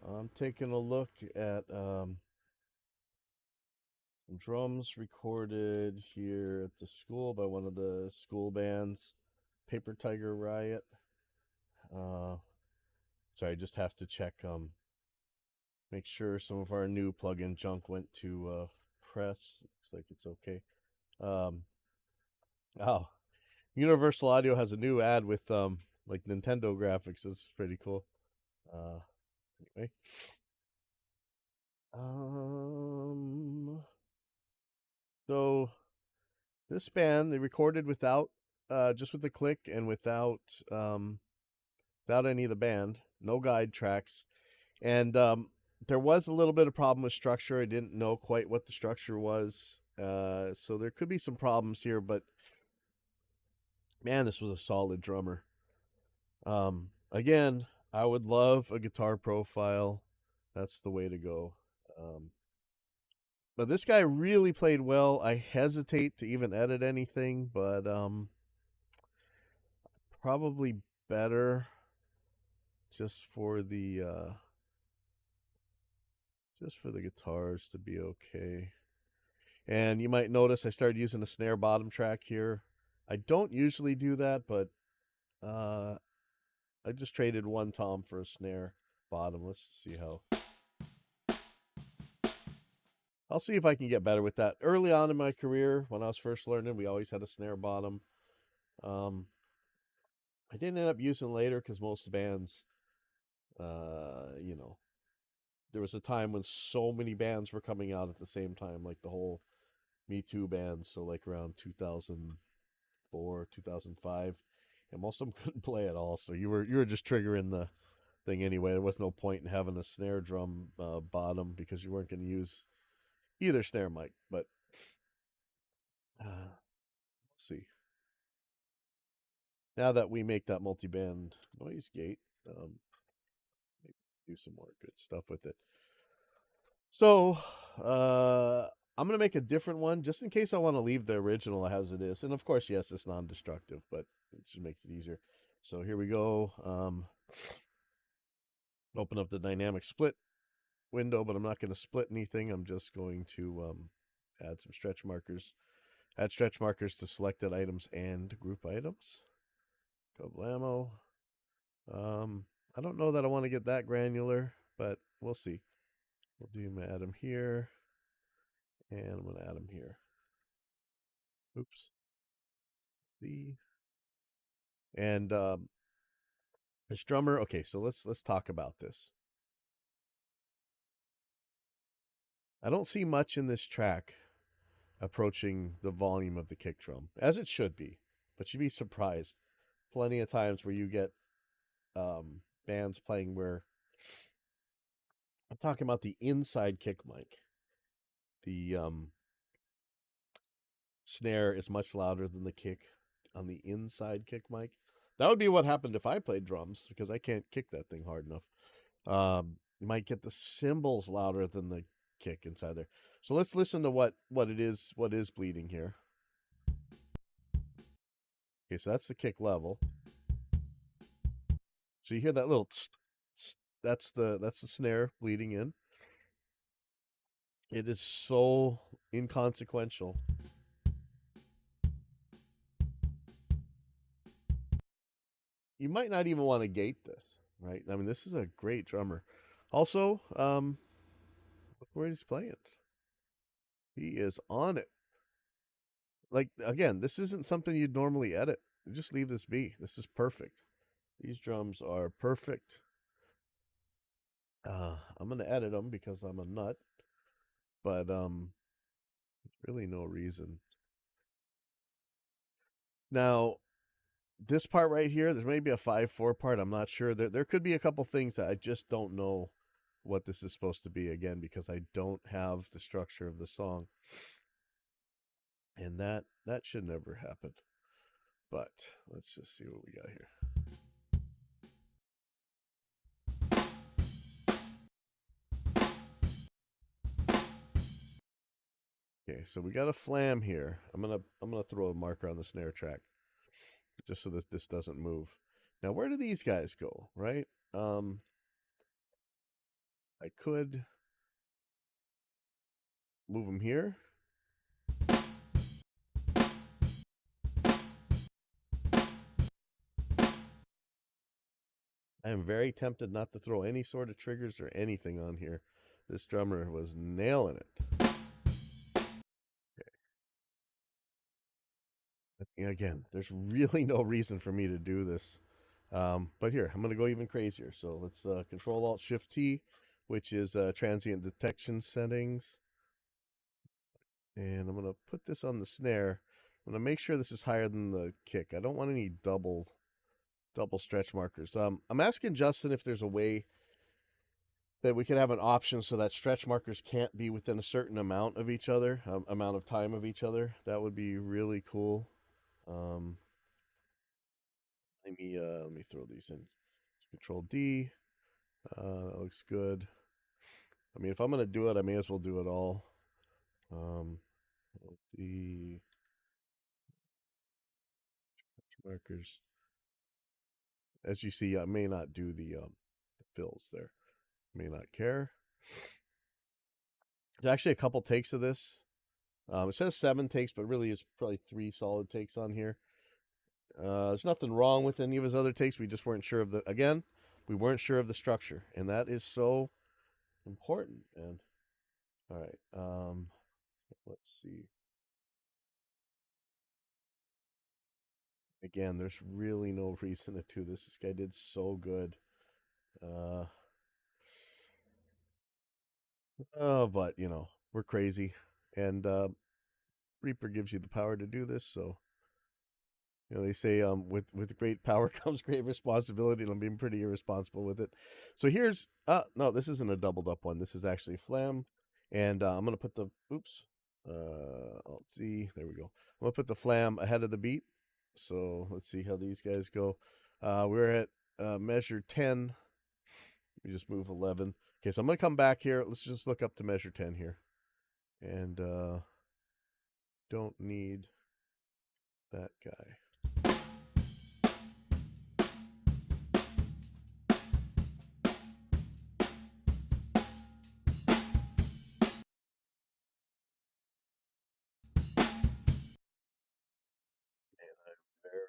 I'm taking a look at some drums recorded here at the school by one of the school bands, Paper Tiger Riot. Uh, so I just have to check, make sure some of our new plug-in junk went to press. Looks like it's okay. Um, oh, Universal Audio has a new ad with like Nintendo graphics. It's pretty cool. Uh, anyway. Um, so this band they recorded without just with the click and without any of the band, no guide tracks. And there was a little bit of problem with structure. I didn't know quite what the structure was. So there could be some problems here, but man, this was a solid drummer. Again, I would love a guitar profile. That's the way to go. But this guy really played well. I hesitate to even edit anything, but probably better just for the guitars to be okay. And you might notice I started using a snare bottom track here. I don't usually do that, but uh I just traded one tom for a snare bottom. Let's see how. I'll see if I can get better with that. Early on in my career, when I was first learning, we always had a snare bottom. Um I didn't end up using later because most bands, you know, there was a time when so many bands were coming out at the same time, like the whole Me Too bands. So like around 2004, 2005, and most of them couldn't play at all. So you were just triggering the thing anyway. There was no point in having a snare drum bottom because you weren't going to use either snare mic. But let's see. Now that we make that multi-band noise gate, maybe do some more good stuff with it. So, I'm gonna make a different one just in case I want to leave the original as it is. And of course, yes, it's non-destructive, but it just makes it easier. So here we go. Open up the dynamic split window, but I'm not going to split anything. I'm just going to add some stretch markers. Add stretch markers to selected items and group items. Kablamo. I don't know that I want to get that granular, but we'll see. Add them here, and I'm going to add them here. Oops. The and this drummer. Okay, so let's talk about this. I don't see much in this track approaching the volume of the kick drum, as it should be. But you'd be surprised. Plenty of times where you get bands playing where I'm talking about the inside kick mic. The snare is much louder than the kick on the inside kick mic. That would be what happened if I played drums because I can't kick that thing hard enough. You might get the cymbals louder than the kick inside there. So let's listen to what is bleeding here. Okay, so that's the kick level. So you hear that little tss, tss, that's the snare bleeding in. It is so inconsequential. You might not even want to gate this, right? I mean, this is a great drummer. Also, look where he's playing. He is on it. Like again, this isn't something you'd normally edit. You just leave this be. This is perfect. These drums are perfect. I'm gonna edit them because I'm a nut, but really no reason. Now, this part right here, there's maybe a 5/4 part. I'm not sure. There could be a couple things that I just don't know what this is supposed to be again because I don't have the structure of the song. And that should never happen. But let's just see what we got here. Okay, so we got a flam here. I'm gonna throw a marker on the snare track just so that this doesn't move. Now, where do these guys go? Right? I could move them here. I am very tempted not to throw any sort of triggers or anything on here. This drummer was nailing it. Okay. Again, there's really no reason for me to do this. But here, I'm going to go even crazier. So let's Control Alt Shift T, which is transient detection settings. And I'm going to put this on the snare. I'm going to make sure this is higher than the kick. I don't want any double stretch markers. I'm asking Justin if there's a way that we could have an option so that stretch markers can't be within a certain amount of each other, amount of time of each other. That would be really cool. Let me throw these in. Control D. That looks good. I mean, if I'm gonna do it, I may as well do it all. D markers. As you see, I may not do the fills there. May not care. There's actually a couple takes of this. It says 7 takes, but really it's probably 3 solid takes on here. There's nothing wrong with any of his other takes. We just weren't sure of we weren't sure of the structure, and that is so important. And all right, let's see. Again, there's really no reason to do this. This guy did so good. But we're crazy, and Reaper gives you the power to do this. So they say with great power comes great responsibility, and I'm being pretty irresponsible with it. So here's no, this isn't a doubled up one. This is actually Flam, and I'm gonna put the Alt Z. There we go. I'm gonna put the Flam ahead of the beat. So let's see how these guys go. We're at measure 10. We just move 11. Okay, so I'm gonna come back here. Let's just look up to measure 10 here, and don't need that guy.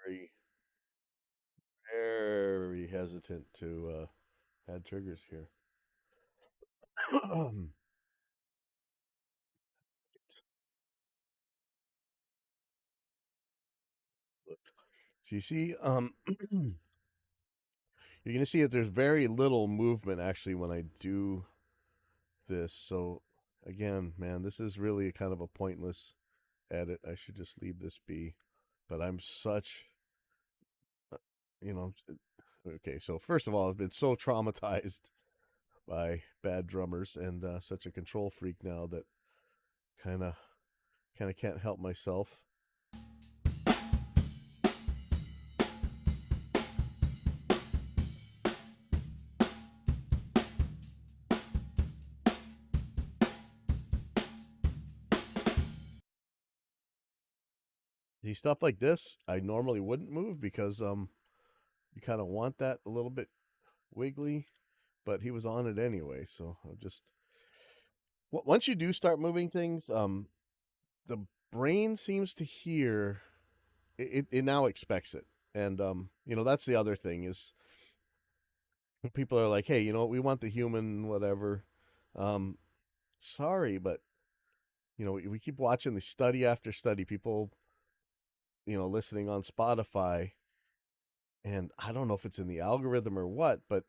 Very, very hesitant to add triggers here. So you see, you're going to see that there's very little movement actually when I do this. So again, man, this is really kind of a pointless edit. I should just leave this be. But I'm such, okay. So first of all, I've been so traumatized by bad drummers and such a control freak now that kind of can't help myself. See, stuff like this, I normally wouldn't move because you kind of want that a little bit wiggly, but he was on it anyway, so I'll just once you do start moving things, the brain seems to hear it now expects it. And that's the other thing is people are like, hey, we want the human whatever. Sorry, but we keep watching the study after study, people listening on Spotify, and I don't know if it's in the algorithm or what, but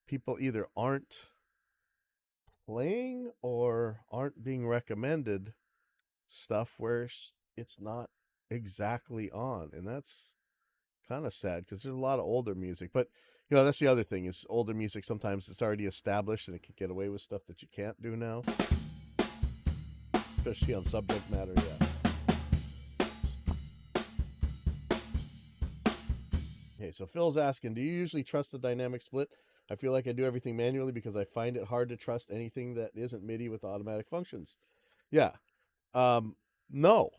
people either aren't playing or aren't being recommended stuff where it's not exactly on, and that's kind of sad because there's a lot of older music. But that's the other thing is older music, sometimes it's already established and it can get away with stuff that you can't do now, especially on subject matter. Yeah. Okay, so Phil's asking, do you usually trust the dynamic split? I feel like I do everything manually because I find it hard to trust anything that isn't MIDI with automatic functions. Yeah. No.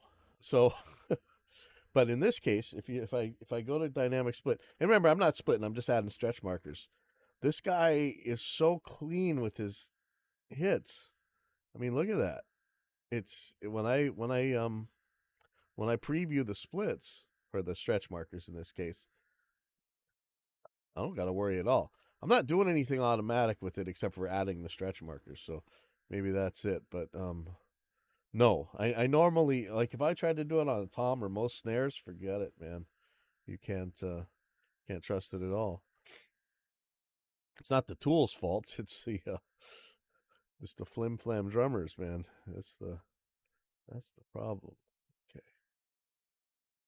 So but in this case, if I go to dynamic split, and remember, I'm not splitting, I'm just adding stretch markers. This guy is so clean with his hits. I mean, look at that. It's when I preview the splits or the stretch markers in this case, I don't got to worry at all. I'm not doing anything automatic with it except for adding the stretch markers. So maybe that's it. But no, I normally, like, if I tried to do it on a tom or most snares, forget it, man. You can't trust it at all. It's not the tool's fault. It's the flim flam drummers, man. That's the problem. Okay.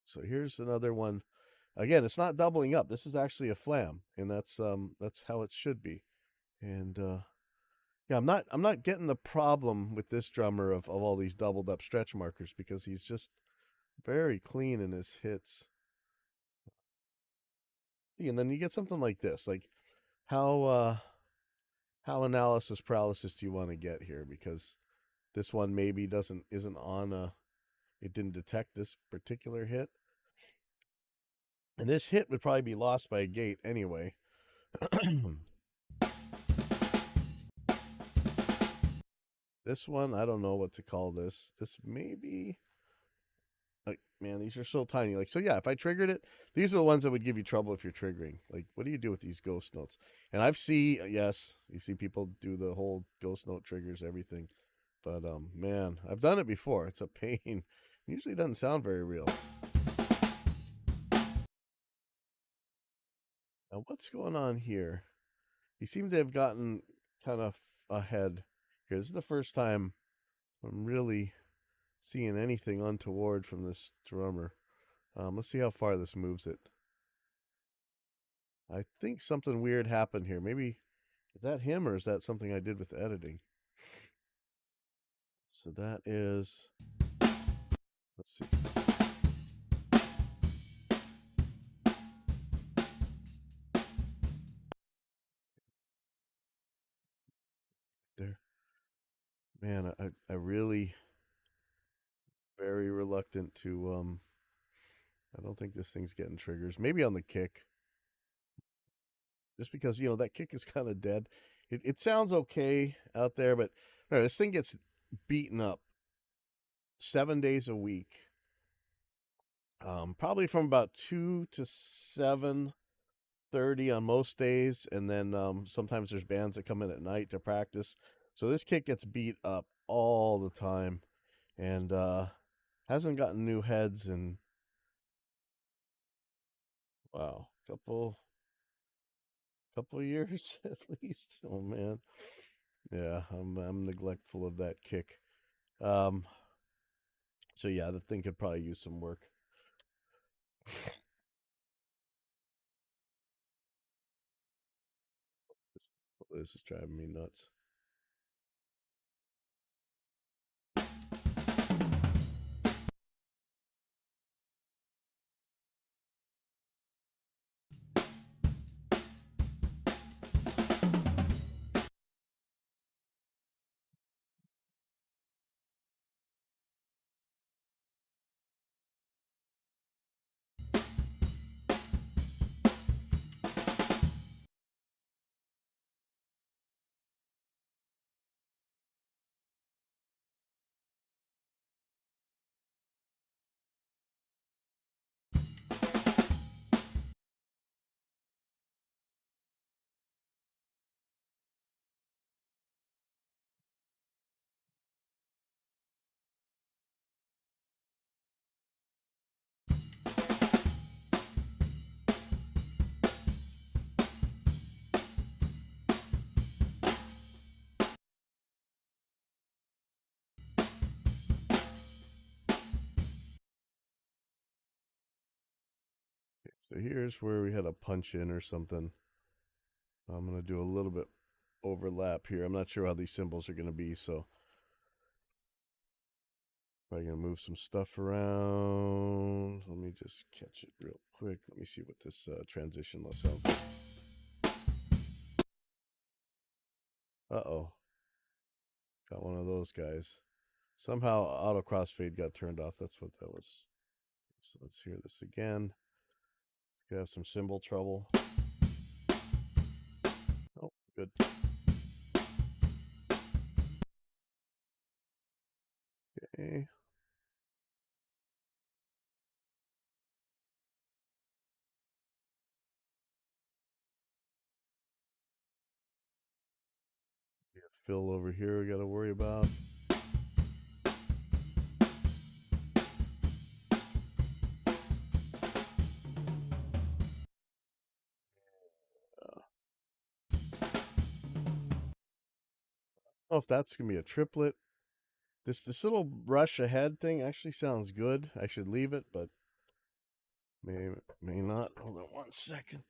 So here's another one. Again, it's not doubling up. This is actually a flam, and that's how it should be. And yeah, I'm not getting the problem with this drummer of all these doubled up stretch markers because he's just very clean in his hits. See, and then you get something like this. Like how analysis paralysis do you want to get here? Because this one maybe isn't on it didn't detect this particular hit. And this hit would probably be lost by a gate anyway. This one, I don't know what to call this. This maybe, like, man, these are so tiny. Like, so yeah, if I triggered it, these are the ones that would give you trouble if you're triggering. Like, what do you do with these ghost notes? And yes, you see people do the whole ghost note triggers, everything. But man, I've done it before. It's a pain. Usually doesn't sound very real. Now, what's going on here? He seemed to have gotten kind of ahead here. This is the first time I'm really seeing anything untoward from this drummer. Let's see how far this moves it. I think something weird happened here. Maybe, is that him or is that something I did with editing? So that is, let's see. There. Man, I really very reluctant to I don't think this thing's getting triggers. Maybe on the kick. Just because, that kick is kind of dead. It sounds okay out there, but no, this thing gets beaten up 7 days a week. Probably from about 2 to 7:30 on most days, and then sometimes there's bands that come in at night to practice. So this kit gets beat up all the time, and hasn't gotten new heads in, wow, couple years at least. Oh man, yeah, I'm neglectful of that kick. Um, so yeah, the thing could probably use some work. This is driving me nuts. So here's where we had a punch in or something. I'm going to do a little bit overlap here. I'm not sure how these cymbals are going to be, so probably going to move some stuff around. Let me just catch it real quick. Let me see what this transition sounds like. Uh-oh. Got one of those guys. Somehow auto crossfade got turned off. That's what that was. So let's hear this again. Could have some cymbal trouble. Good. Okay. Fill over here we got to worry about. I don't know if that's gonna be a triplet. This little brush ahead thing actually sounds good. I should leave it, but may not. Hold on 1 second.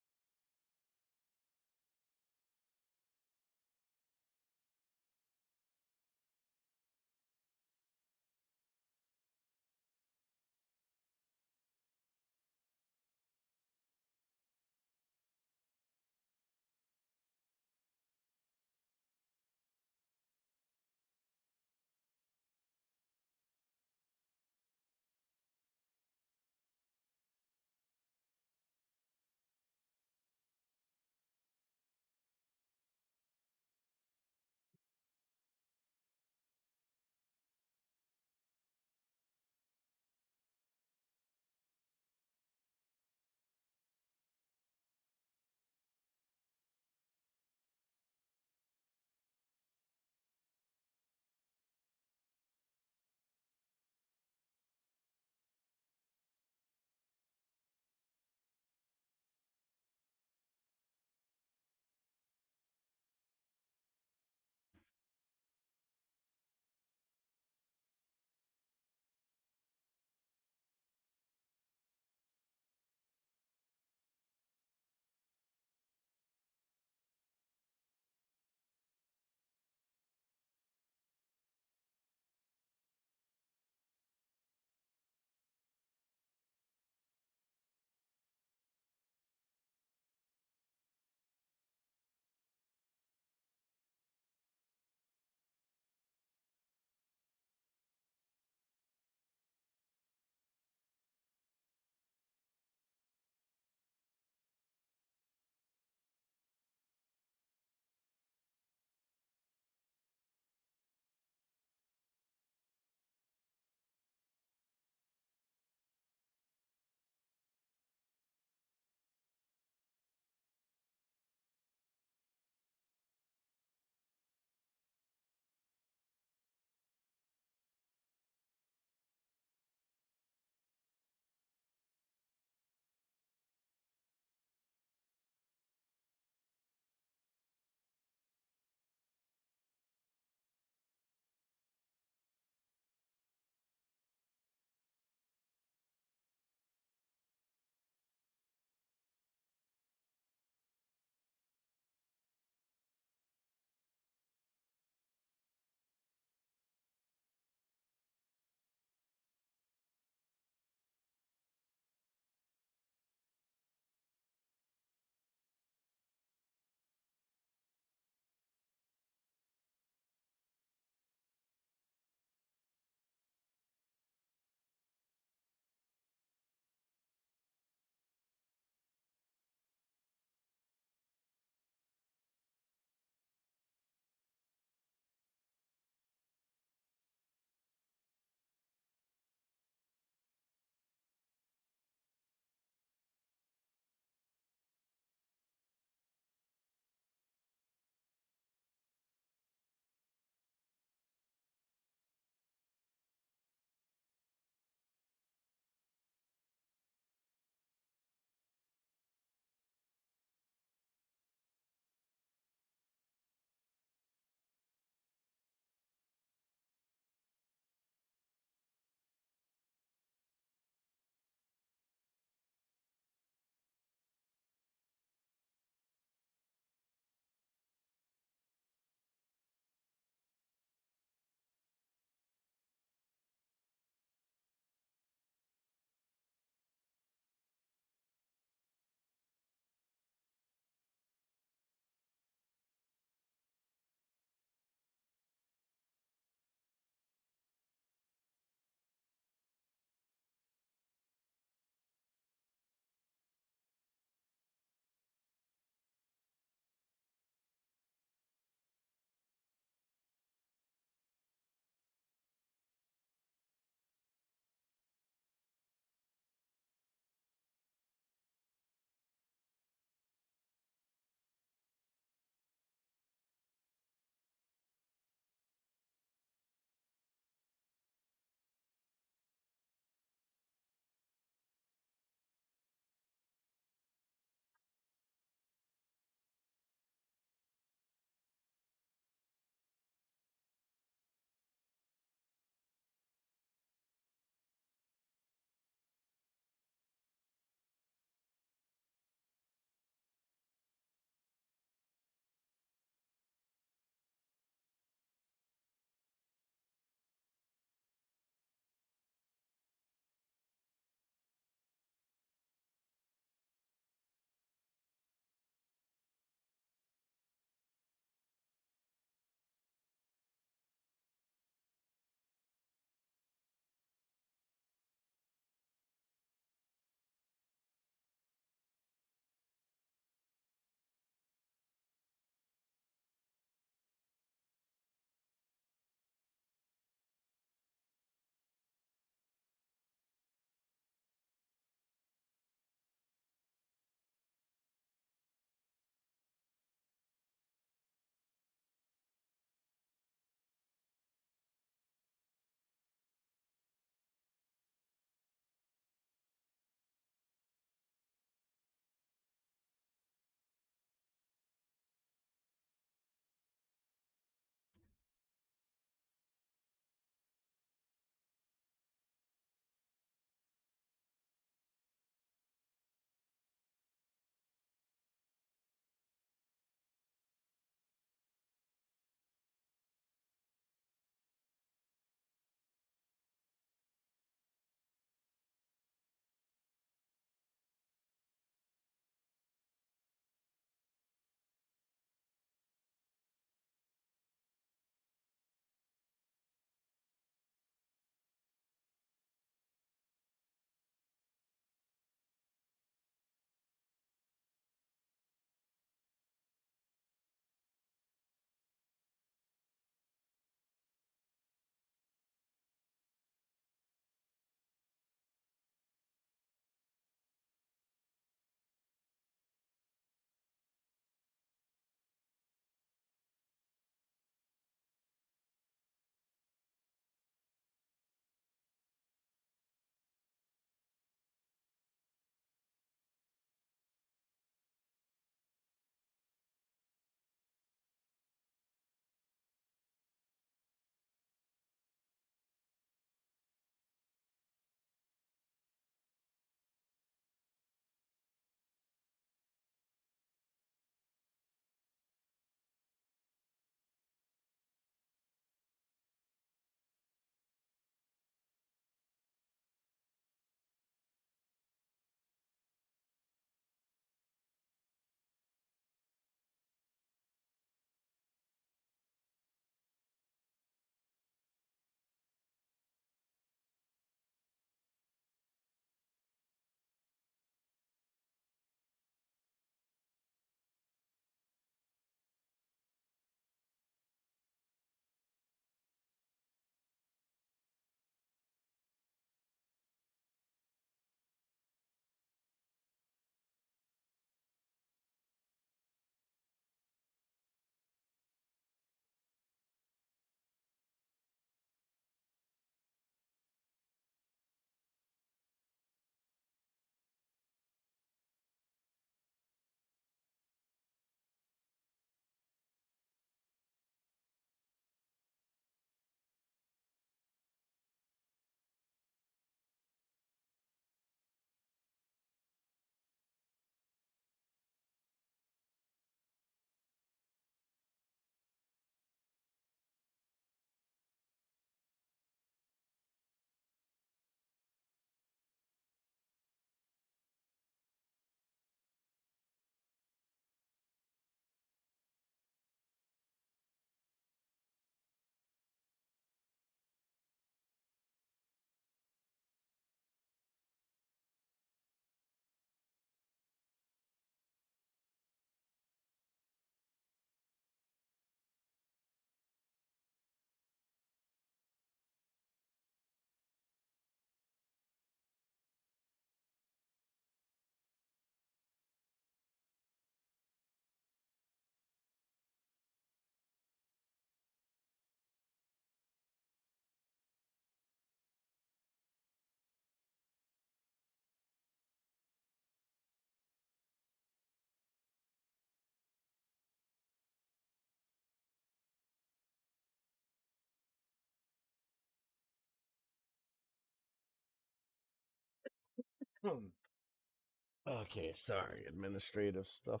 Okay, sorry, administrative stuff.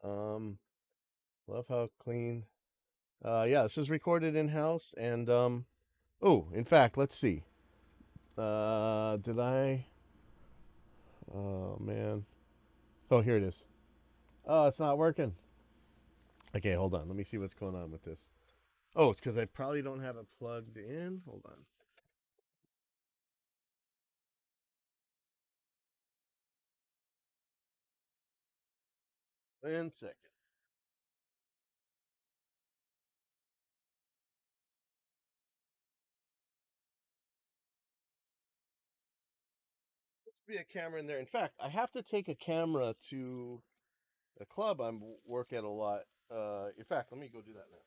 Um, love how clean. Yeah, this is recorded in house, and oh, in fact, let's see. Did I? Oh man. Oh, here it is. Oh, it's not working. Okay, hold on. Let me see what's going on with this. Oh, it's because I probably don't have it plugged in. Hold on. 1 second. Be a camera in there. In fact, I have to take a camera to a club I'm work at a lot. In fact, let me go do that now.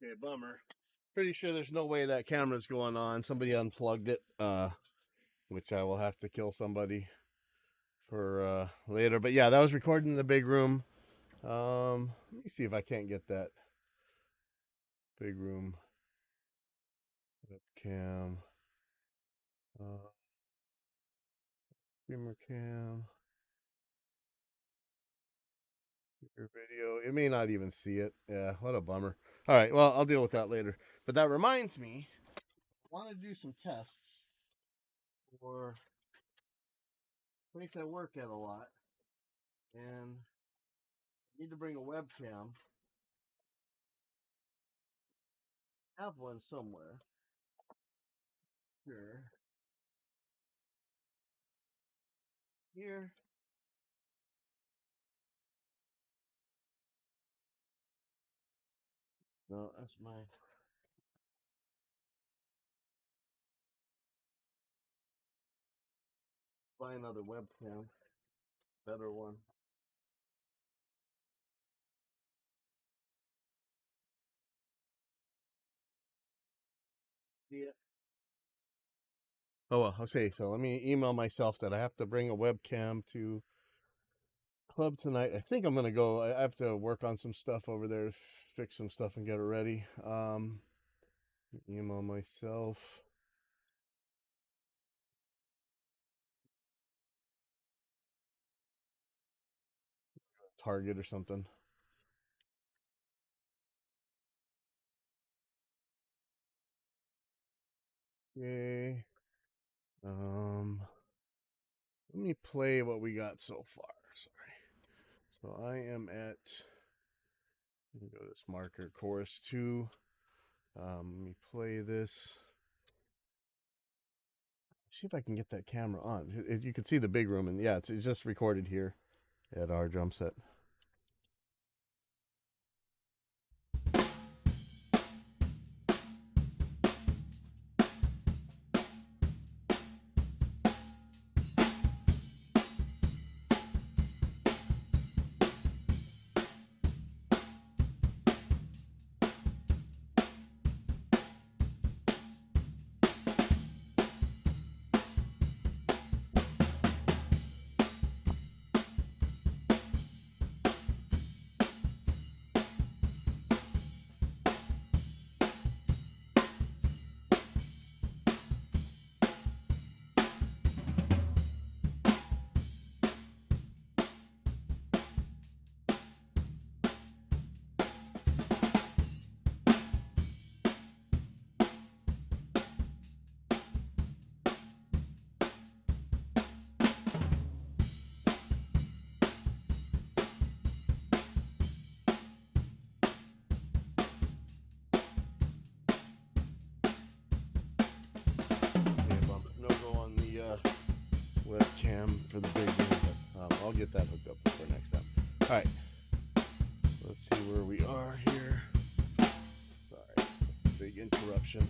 Okay, bummer. Pretty sure there's no way that camera's going on. Somebody unplugged it, which I will have to kill somebody for later. But yeah, that was recorded in the big room. Let me see if I can't get that big room webcam. Streamer cam. Your video. It may not even see it. Yeah, what a bummer. All right, well, I'll deal with that later. But that reminds me, I want to do some tests for a place I work at a lot, and I need to bring a webcam. I have one somewhere. Here. Here. No, that's my. Buy another webcam. Better one. Yeah. Oh well, okay. So let me email myself that I have to bring a webcam to club tonight. I think I'm gonna go. I have to work on some stuff over there, fix some stuff, and get it ready. Email myself. Target or something. Okay. Let me play what we got so far. Sorry. So I am at. Let me go to this marker, chorus 2. Let me play this. See if I can get that camera on. You can see the big room, and yeah, it's just recorded here at our drum set. get that hooked up for next time. All right. Let's see where we are here. Sorry, big interruption.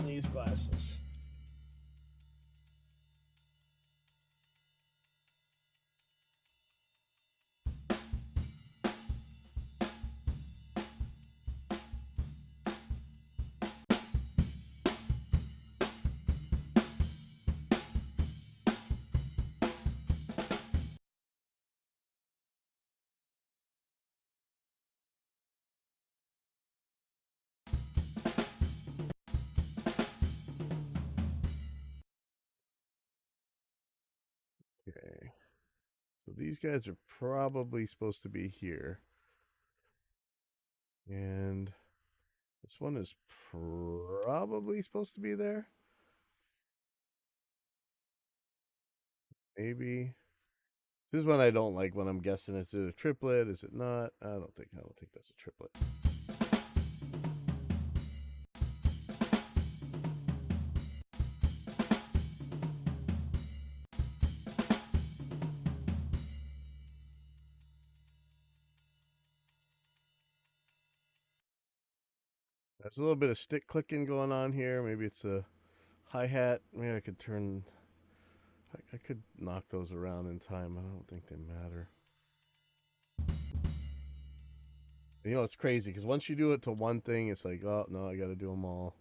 These glasses. Okay. So these guys are probably supposed to be here. And this one is probably supposed to be there. Maybe. This is one I don't like when I'm guessing. Is it a triplet? Is it not? I don't think that's a triplet. There's a little bit of stick clicking going on here. Maybe it's a hi-hat. Maybe I could turn. I could knock those around in time. I don't think they matter. You know, it's crazy because once you do it to one thing, it's like, oh no, I got to do them all.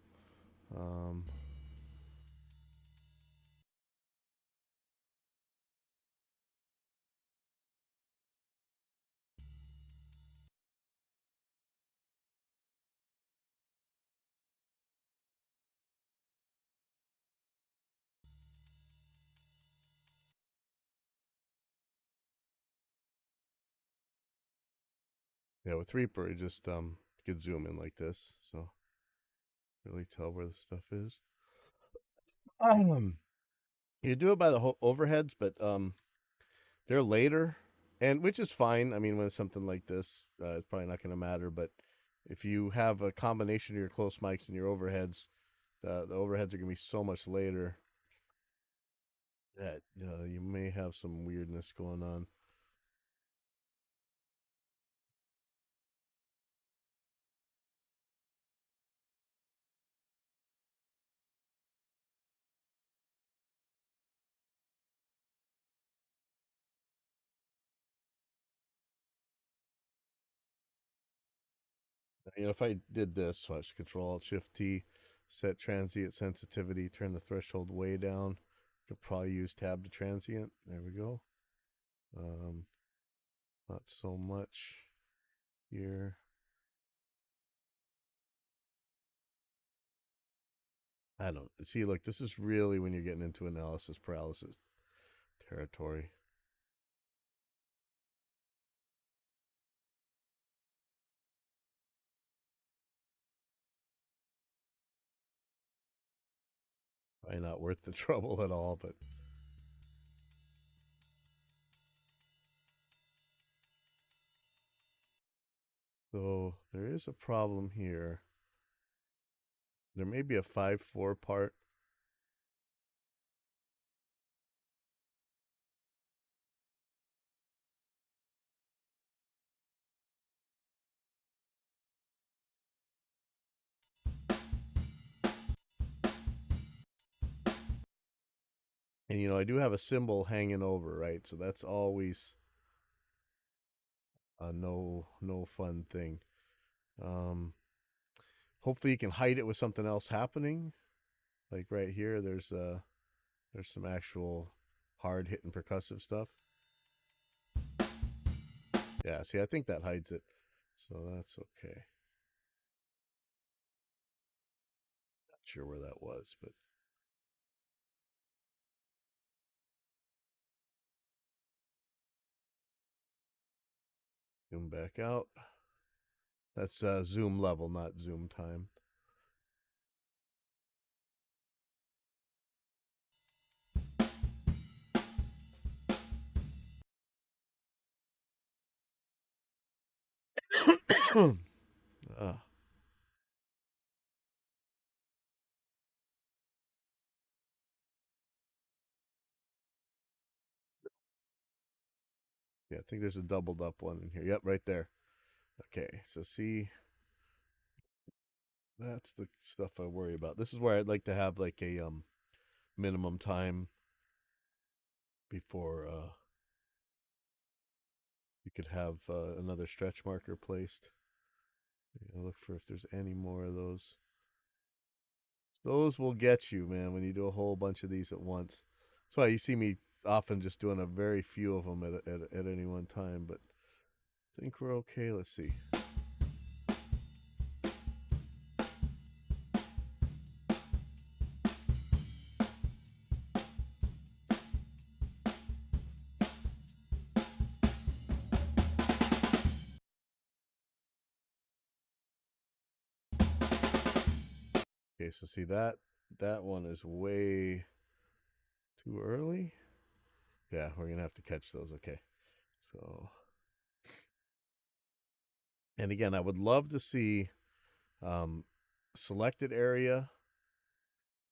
Yeah, with Reaper, you just you could zoom in like this, so really tell where the stuff is. You do it by the overheads, but they're later, and which is fine. I mean, when it's something like this, it's probably not going to matter. But if you have a combination of your close mics and your overheads, the overheads are going to be so much later that you may have some weirdness going on. You know, if I did this, so I should Control Alt Shift T, set transient sensitivity, turn the threshold way down. Could probably use tab to transient. There we go. Not so much here. I don't see. Look, this is really when you're getting into analysis paralysis territory. Probably not worth the trouble at all, but so there is a problem here. There may be a 5/4 part. And you know, I do have a cymbal hanging over, right? So that's always a no fun thing. Um Hopefully you can hide it with something else happening. Like right here, there's some actual hard hitting percussive stuff. Yeah, see, I think that hides it. So that's okay. Not sure where that was, but zoom back out. That's zoom level, not zoom time. uh, think there's a doubled up one in here. Yep, right there. Okay, so see, that's the stuff I worry about. This is where I'd like to have like a minimum time before you could have another stretch marker placed. Look for if there's any more of those. Those will get you, man, when you do a whole bunch of these at once. That's why you see me often just doing a very few of them at any one time, but I think we're okay. Let's see. Okay, so see that one is way too early. Yeah, we're gonna have to catch those. Okay, so and again, I would love to see selected area,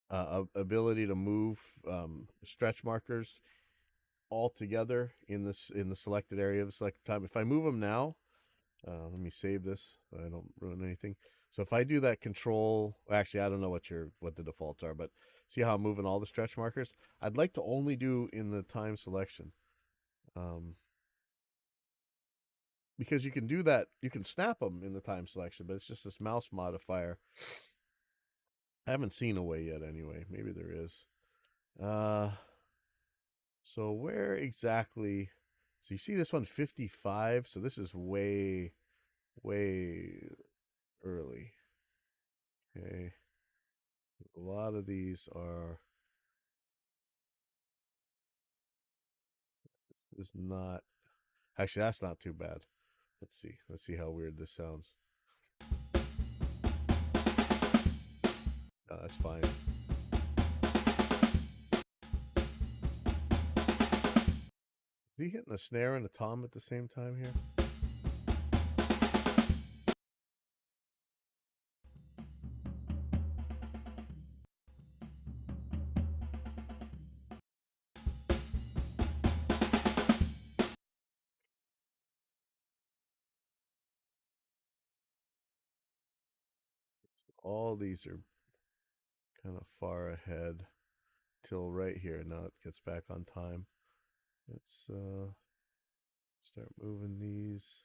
ability to move stretch markers all together in the selected area of the selected time. If I move them now, let me save this so I don't ruin anything. So if I do that control, actually I don't know what the defaults are, but see how I'm moving all the stretch markers? I'd like to only do in the time selection. Because you can do that, you can snap them in the time selection, but it's just this mouse modifier. I haven't seen a way yet anyway. Maybe there is. So where exactly? So you see this one 55. So this is way early. Okay. A lot of these are is not actually that's not too bad. Let's see. Let's see how weird this sounds. No, that's fine. Are you hitting a snare and a tom at the same time here? All these are kind of far ahead till right here. Now it gets back on time. Let's start moving these.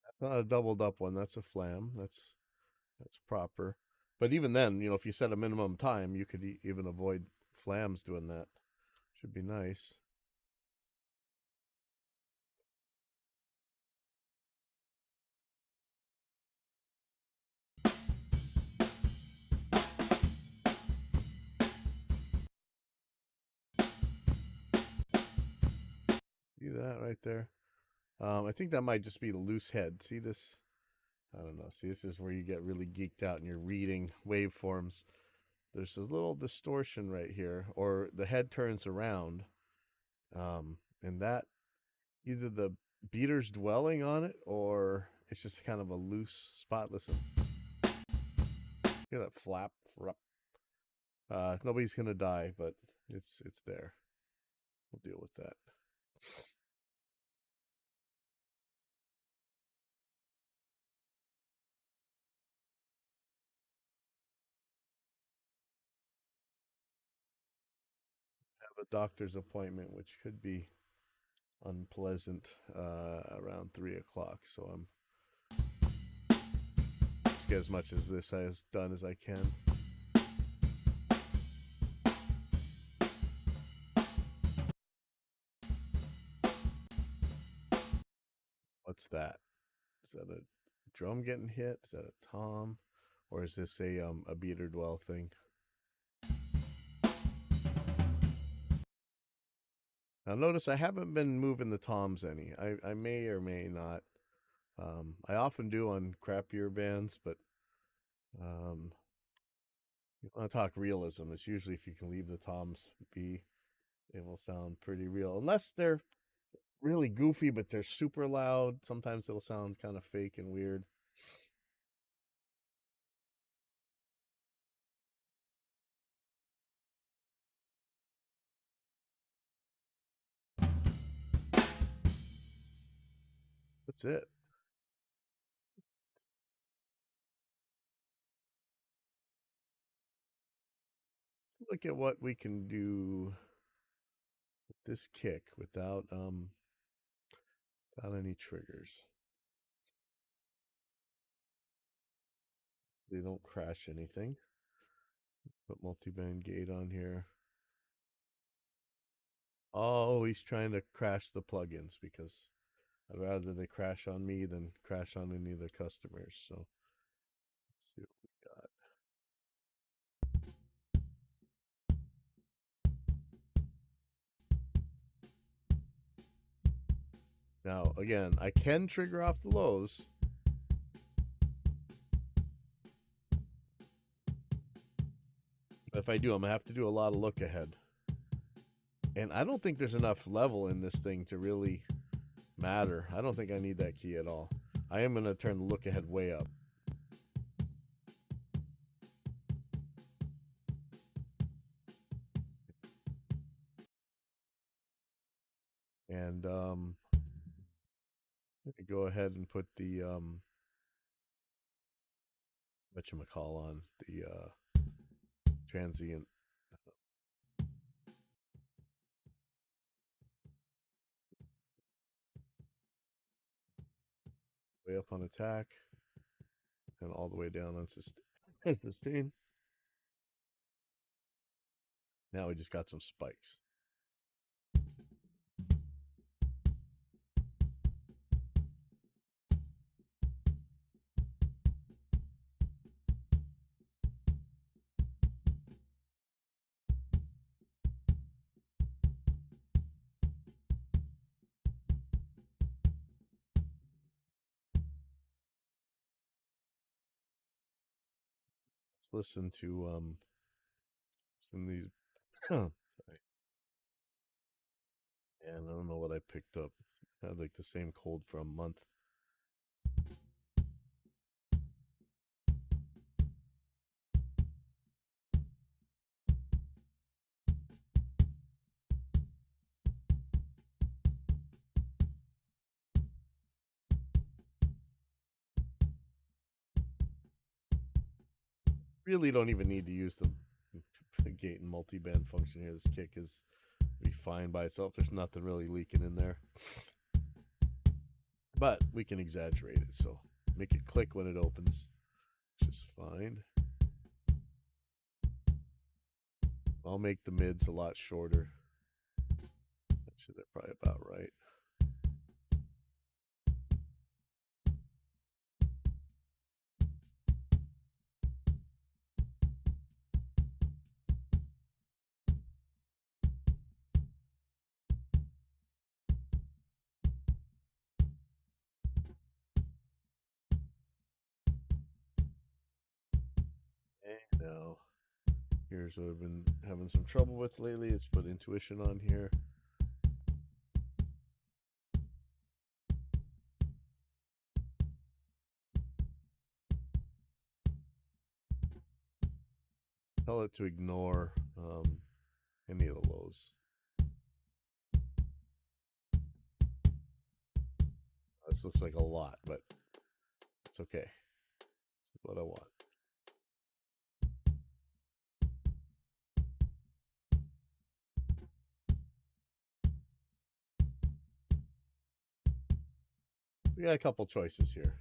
That's not a doubled up one. That's a flam. That's proper. But even then, if you set a minimum time, you could even avoid flams doing that. Should be nice. See that right there? I think that might just be the loose head. See this? I don't know. See, this is where you get really geeked out and you're reading waveforms. There's a little distortion right here, or the head turns around, and that either the beater's dwelling on it or it's just kind of a loose spot. Listen, hear that flap? Nobody's gonna die, but it's there. We'll deal with that. Have a doctor's appointment, which could be unpleasant around 3 o'clock. So I'm let's get as much as this as done as I can. What's that? Is that a drum getting hit? Is that a tom, or is this a beater dwell thing? Now notice I haven't been moving the toms any. I may or may not. I often do on crappier bands, but When I talk realism, it's usually if you can leave the toms be, it will sound pretty real. Unless they're really goofy, but they're super loud. Sometimes it'll sound kind of fake and weird. That's it. Look at what we can do with this kick without any triggers. They don't crash anything. Put multi-band gate on here. Oh, he's trying to crash the plugins because I'd rather they crash on me than crash on any of the customers. So let's see what we got. Now, again, I can trigger off the lows. But if I do, I'm going to have to do a lot of look ahead. And I don't think there's enough level in this thing to really matter. I don't think I need that key at all. I am going to turn the look ahead way up. And go ahead and put the whatchamacall on the transient. Way up on attack and all the way down on sustain. Now we just got some spikes. Let's listen to some of these. Sorry. And I don't know what I picked up. I had like the same cold for a month. Really don't even need to use the gate and multi-band function here. This kick is be fine by itself. There's nothing really leaking in there. But we can exaggerate it, so make it click when it opens, which is fine. I'll make the mids a lot shorter. Actually, they're probably about right. And now, here's what I've been having some trouble with lately. It's put intuition on here. Tell it to ignore any of the lows. This looks like a lot, but it's okay. This is what I want. We got a couple choices here.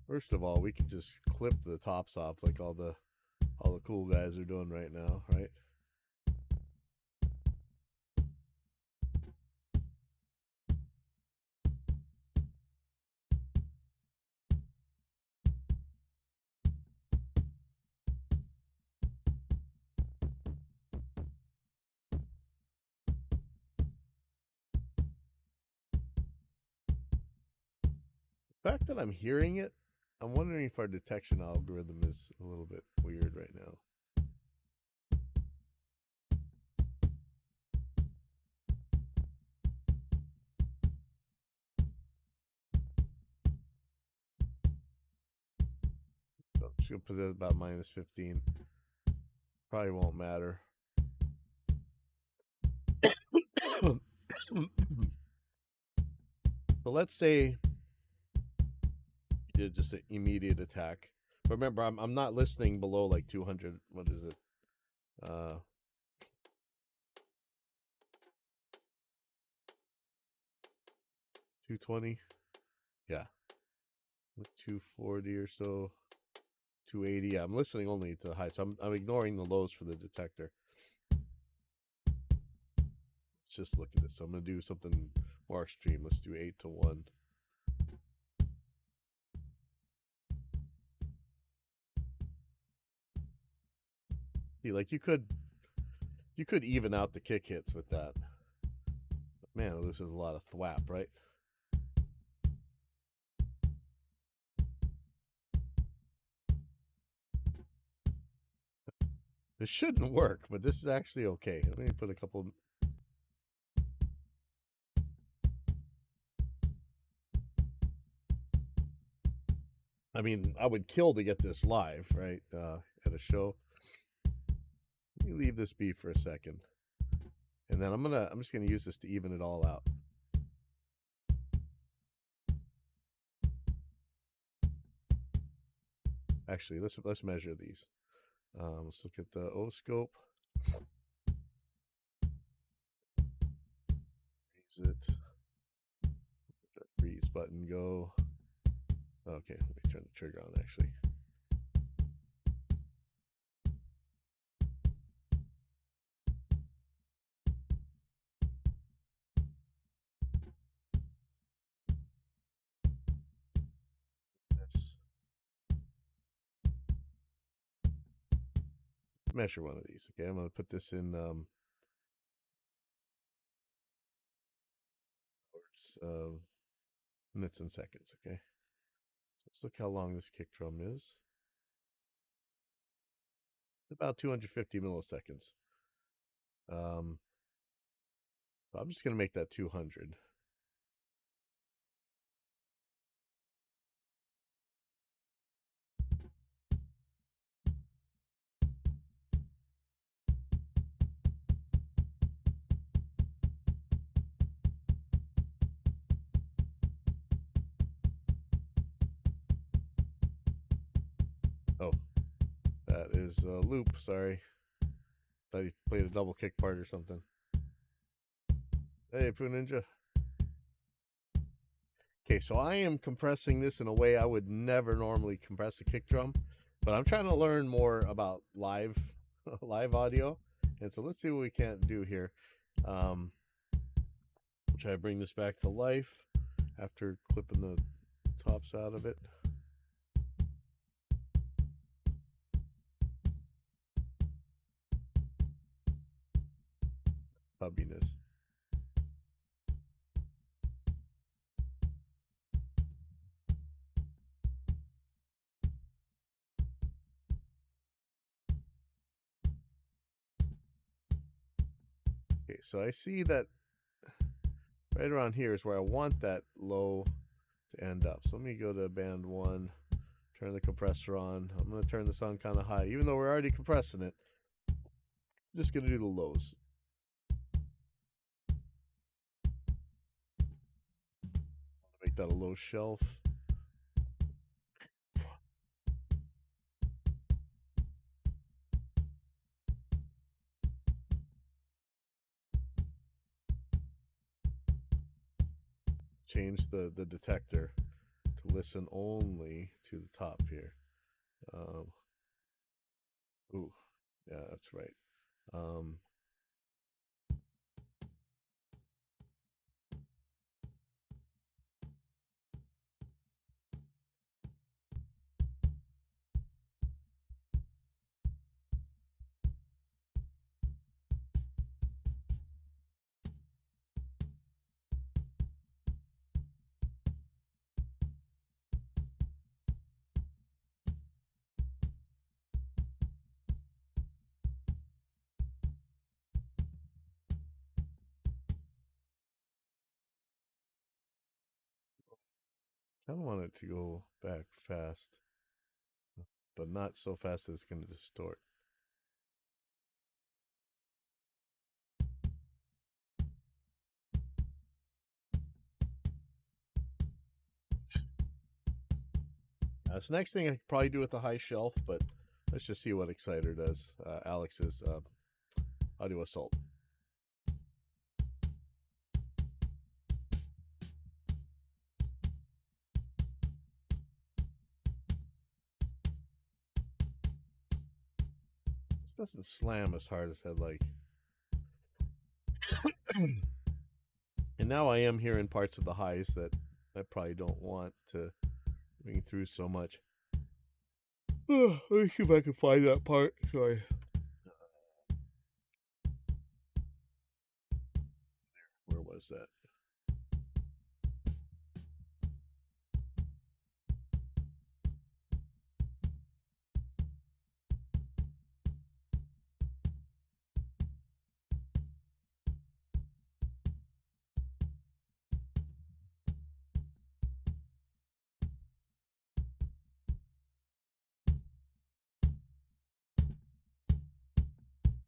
First of all, we could just clip the tops off like all the cool guys are doing right now, right? The fact that I'm hearing it, I'm wondering if our detection algorithm is a little bit weird right now. So I'm just gonna put it about -15. Probably won't matter. So let's say you did just an immediate attack. But remember, I'm not listening below like 200. What is it? 220. Yeah, 240 or so. 280. Yeah, I'm listening only to high, so I'm ignoring the lows for the detector. Let's just look at this. So I'm gonna do something more extreme. Let's do 8 to 1. See, like you could even out the kick hits with that. But man, this is a lot of thwap, right? This shouldn't work, but this is actually okay. Let me put a couple. I mean, I would kill to get this live, right? At a show. Let me leave this be for a second. And then I'm just gonna use this to even it all out. Actually, let's measure these. Let's look at the O scope. Freeze it. Let that freeze button go. Okay, let me turn the trigger on actually. This. Measure one of these. Okay, I'm gonna put this in minutes and seconds. Okay, so let's look how long this kick drum is. About 250 milliseconds. So I'm just gonna make that 200. Oh, that is a loop. Sorry, thought you played a double kick part or something. Hey, Poo Ninja. Okay, so I am compressing this in a way I would never normally compress a kick drum, but I'm trying to learn more about live live audio, and so let's see what we can't do here. I'll try to bring this back to life after clipping the tops out of it. Pubbiness. Okay, so I see that right around here is where I want that low to end up. So let me go to band 1, turn the compressor on. I'm going to turn this on kind of high, even though we're already compressing it. I'm just going to do the lows. Make that a low shelf. Change the detector to listen only to the top here. Ooh, yeah, that's right. kind of want it to go back fast, but not so fast that it's going to distort. This next thing I could probably do with the high shelf, but let's just see what Exciter does. Alex's Audio Assault. This doesn't slam as hard as I'd like. And now I am hearing parts of the highs that I probably don't want to ring through so much. Let me see if I can find that part. Sorry. Where was that?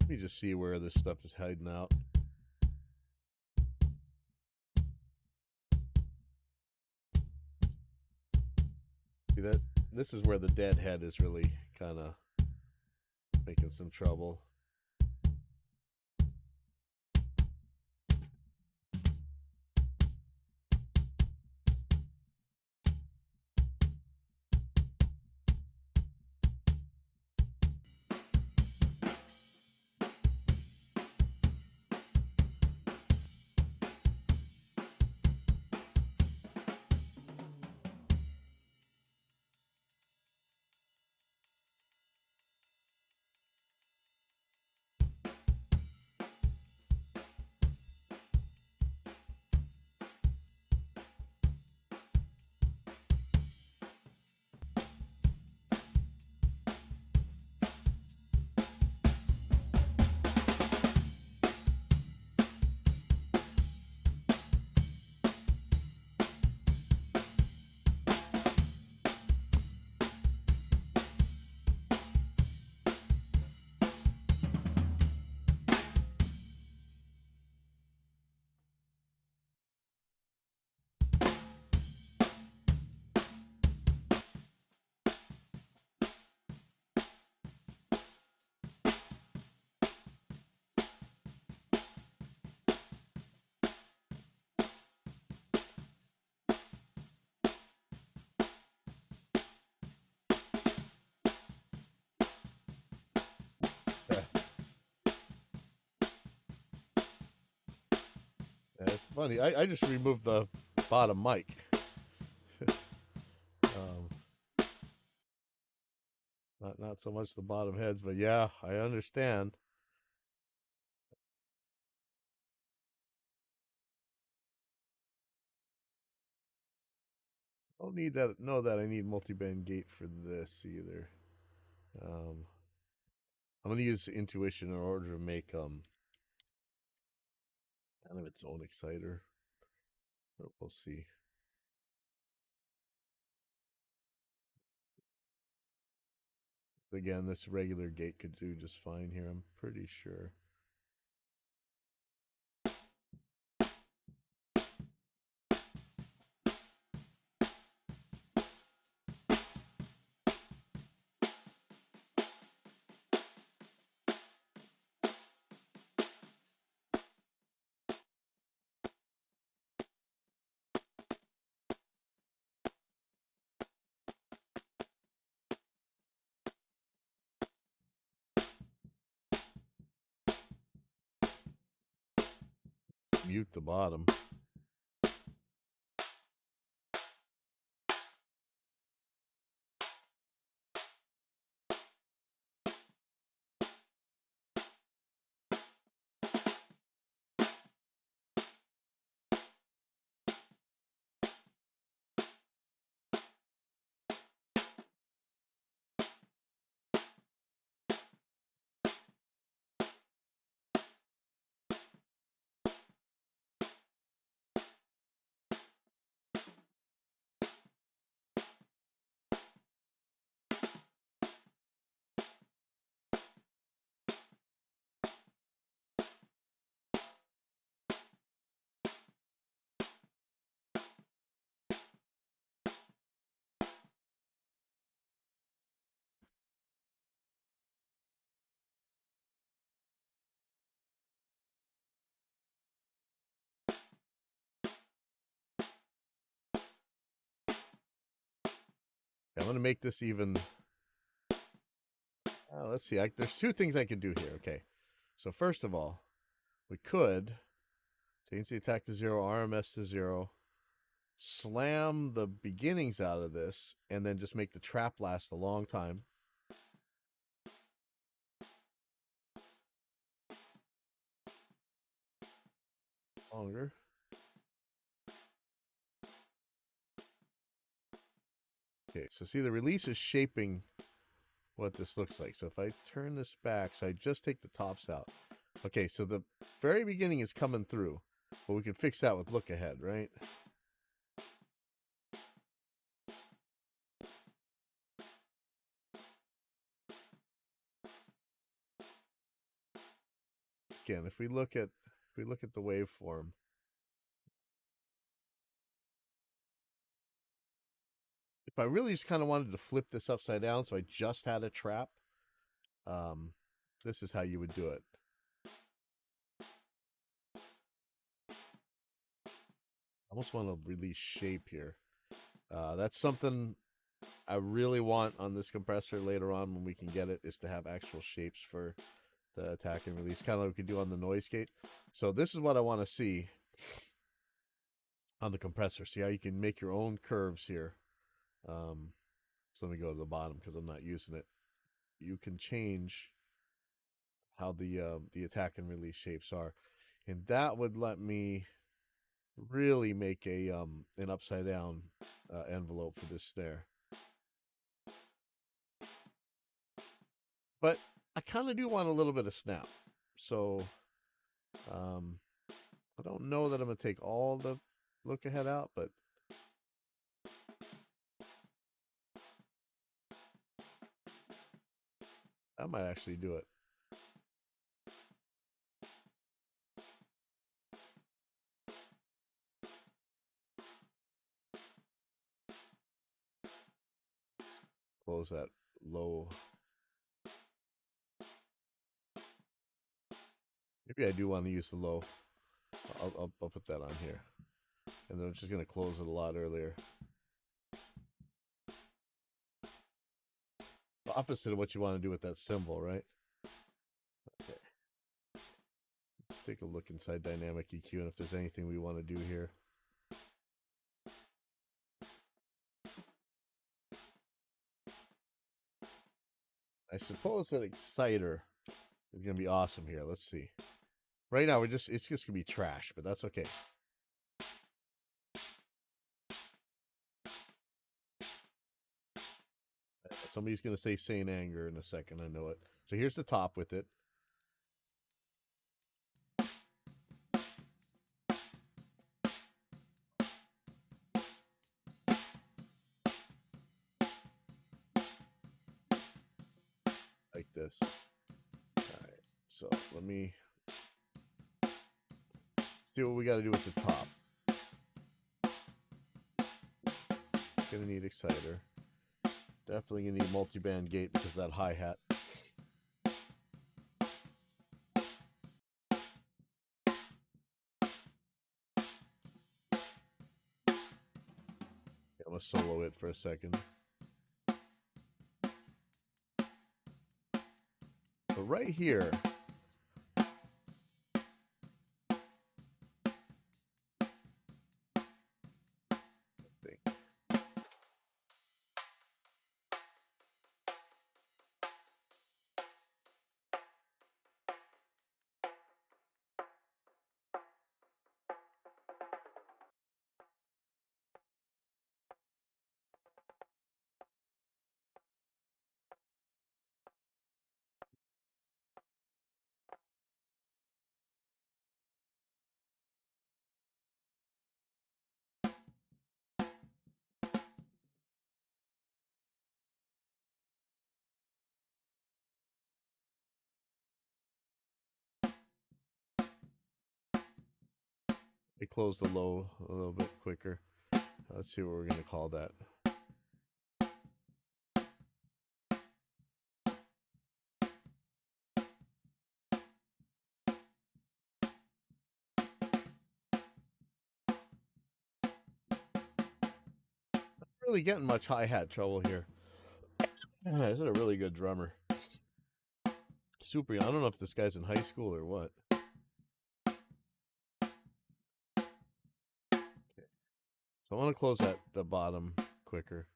Let me just see where this stuff is hiding out. See that? This is where the dead head is really kind of making some trouble. It's funny. I just removed the bottom mic. Not so much the bottom heads, but yeah, I understand. Don't need that. Know that I need multi-band gate for this either. I'm gonna use intuition in order to make kind of its own exciter. But we'll see. Again, this regular gate could do just fine here. I'm pretty sure. Mute the bottom. I'm going to make this even. Let's see. There's two things I could do here. Okay. So first of all, we could change the attack to 0, RMS to 0, slam the beginnings out of this, and then just make the trap last a long time. Longer. Okay, so see the release is shaping what this looks like. So if I turn this back, so I just take the tops out. Okay, so the very beginning is coming through, but we can fix that with look ahead, right? Again, if we look at the waveform, if I really just kind of wanted to flip this upside down, so I just had a trap, this is how you would do it. I almost want to release shape here. That's something I really want on this compressor later on when we can get it, is to have actual shapes for the attack and release, kind of like we could do on the noise gate. So this is what I want to see on the compressor. See how you can make your own curves here. So let me go to the bottom because I'm not using it. You can change how the attack and release shapes are, and that would let me really make a an upside down envelope for this snare. But I kind of do want a little bit of snap, so I don't know that I'm gonna take all the look ahead out, but I might actually do it. Close that low. Maybe I do want to use the low. I'll put that on here. And then I'm just going to close it a lot earlier. The opposite of what you want to do with that cymbal, right? Okay. Let's take a look inside Dynamic EQ and if there's anything we want to do here. I suppose that Exciter is going to be awesome here. Let's see. Right now, it's just going to be trash, but that's okay. Somebody's going to say Saint Anger in a second. I know it. So here's the top with it. Like this. All right. So let me see what we got to do with the top. Gonna need Exciter. Definitely gonna need multi-band gate because of that hi-hat. I'm gonna solo it for a second. So right here, we close the low a little bit quicker. Let's see what we're gonna call that. really getting much hi-hat trouble here. This is a really good drummer. Super young. I don't know if this guy's in high school or what. So I want to close the bottom quicker.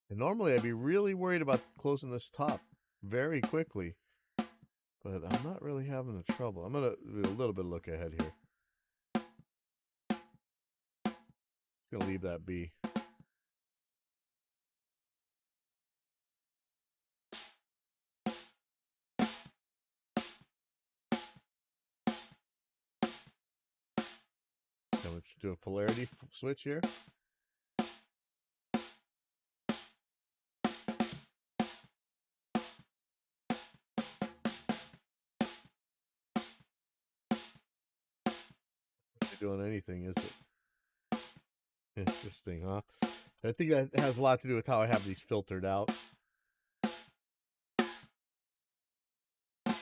And normally I'd be really worried about closing this top very quickly. But I'm not really having a trouble. I'm going to do a little bit of look ahead here. Just going to leave that be. Can we do a polarity switch here? Not doing anything, is it? Interesting, huh? I think that has a lot to do with how I have these filtered out. Let's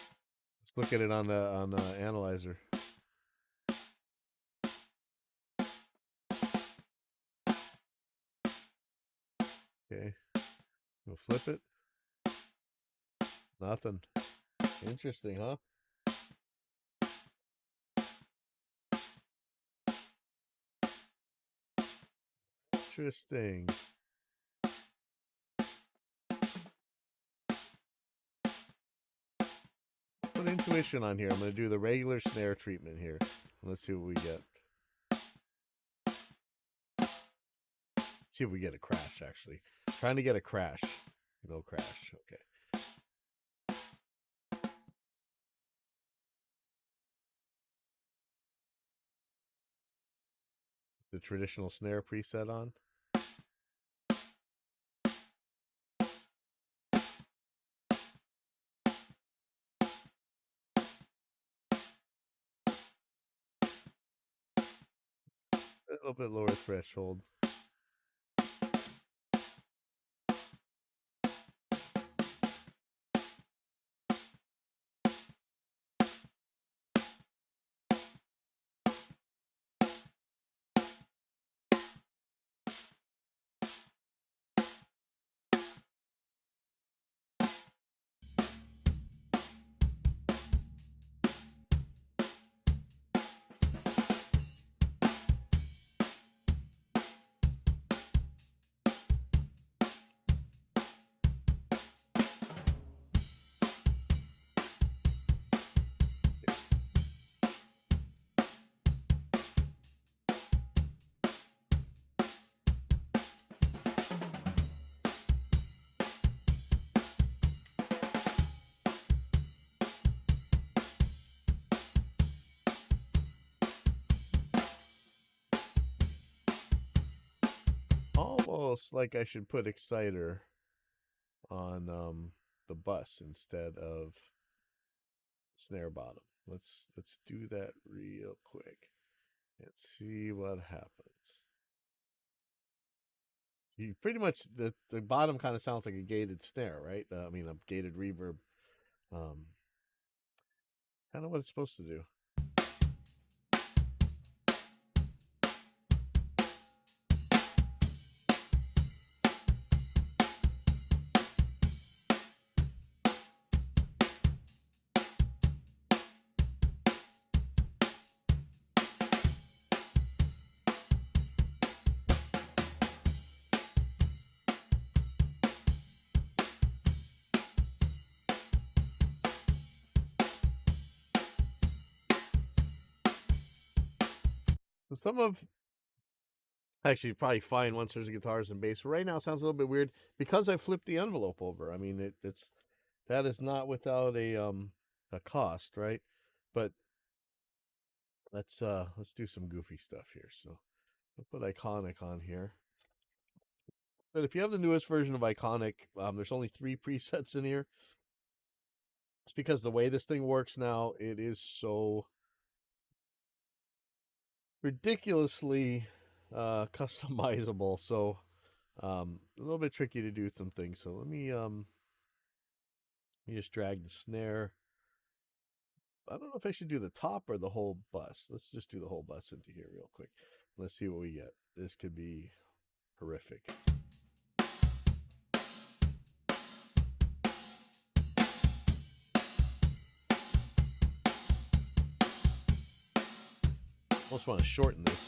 look at it on the analyzer. Okay, we'll flip it. Nothing. Interesting, huh? Interesting. Put intuition on here. I'm going to do the regular snare treatment here. Let's see what we get. See if we get a crash, actually. Trying to get a crash. No crash. Okay. The traditional snare preset on. A little bit lower threshold. Almost like I should put Exciter on the bus instead of snare bottom. Let's do that real quick and see what happens. You pretty much the bottom kind of sounds like a gated snare, right? I mean a gated reverb. Kind of what it's supposed to do. So some of actually probably fine once there's guitars and bass. Right now it sounds a little bit weird because I flipped the envelope over. I mean it's that is not without a cost, right? But let's do some goofy stuff here. So I'll put Iconic on here. But if you have the newest version of Iconic, there's only 3 presets in here. It's because the way this thing works now, it is so ridiculously customizable. So a little bit tricky to do some things. So let me just drag the snare. I don't know if I should do the top or the whole bus. Let's just do the whole bus into here real quick. Let's see what we get. This could be horrific. Almost want to shorten this.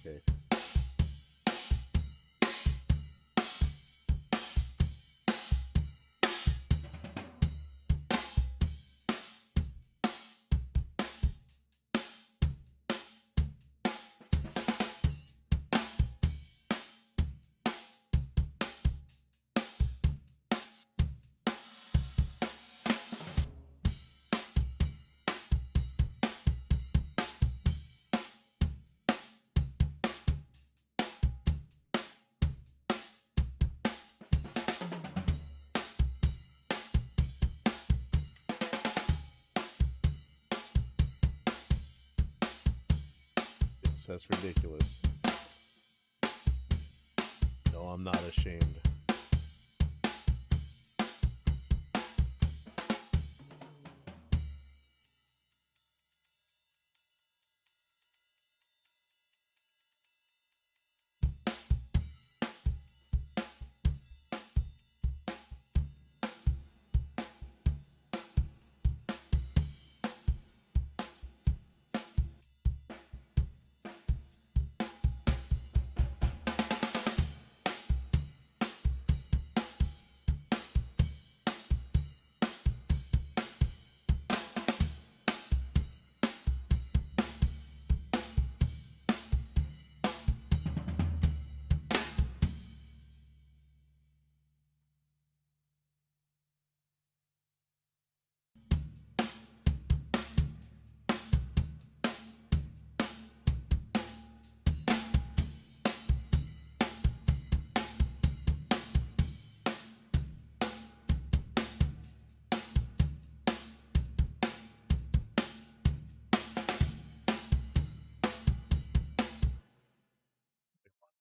Okay. That's ridiculous. No, I'm not ashamed.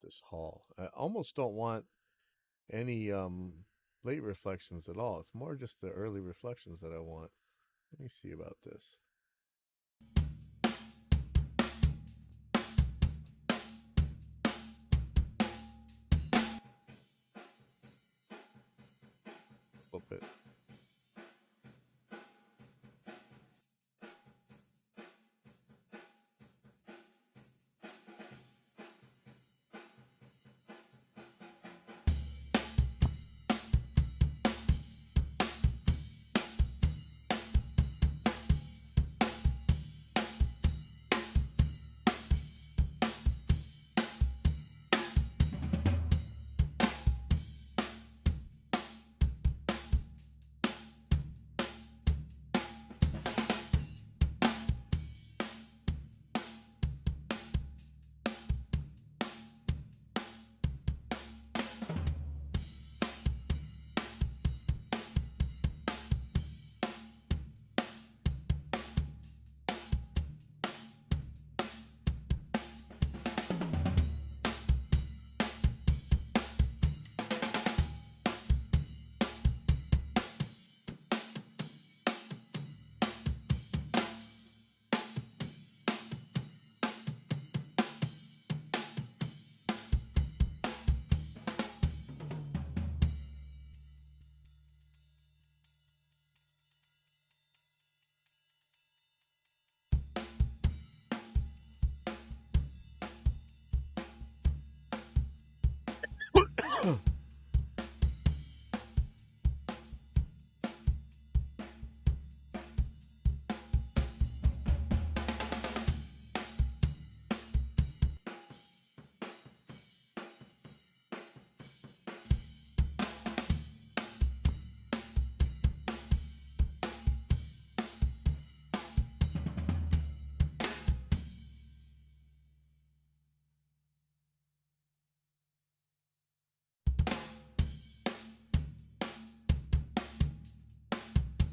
This hall. I almost don't want any late reflections at all. It's more just the early reflections that I want. Let me see about this. Flip it.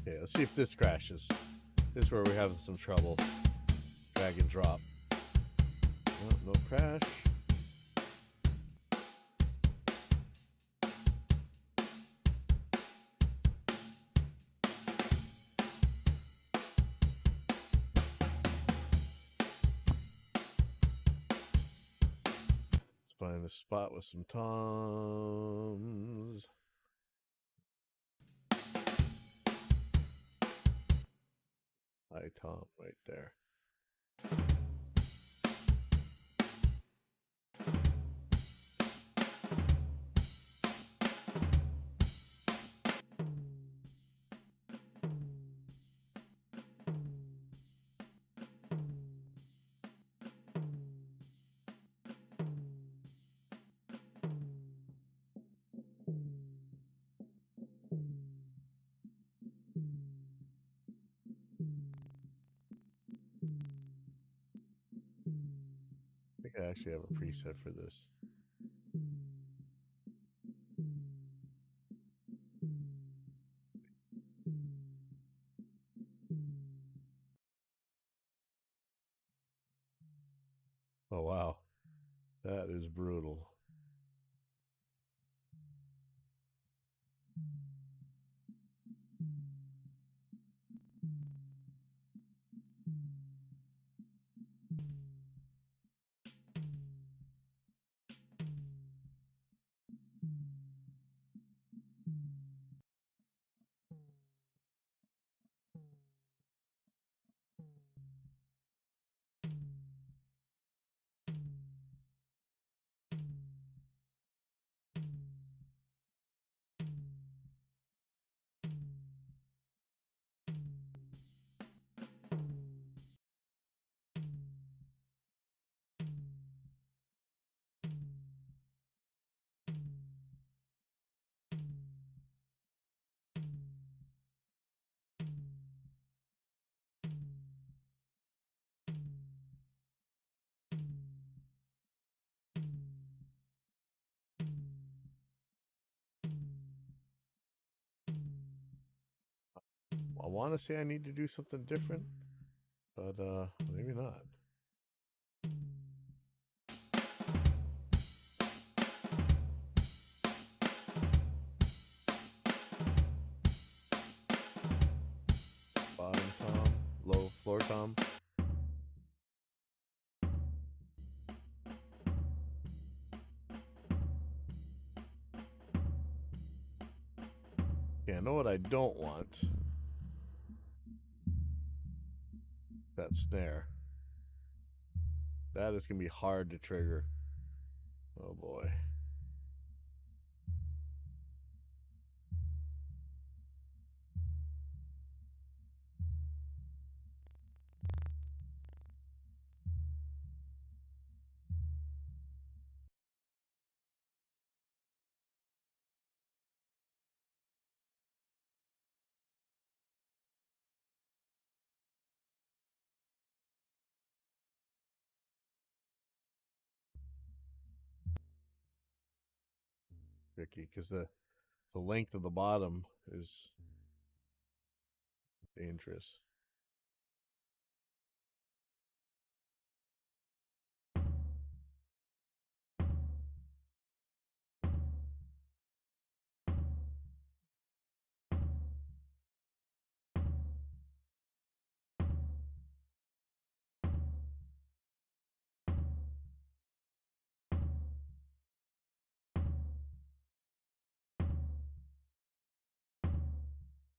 Okay, let's see if this crashes. This is where we're having some trouble. Drag and drop. Oh, no crash. Let's find a spot with some toms. Hi, Tom, right there. I think I actually have a preset for this. Oh, wow. That is brutal. I want to say I need to do something different, but maybe not. Bottom tom, low floor tom. Yeah, I know what I don't want. That snare. That is going to be hard to trigger. Oh boy. Tricky because the length of the bottom is dangerous.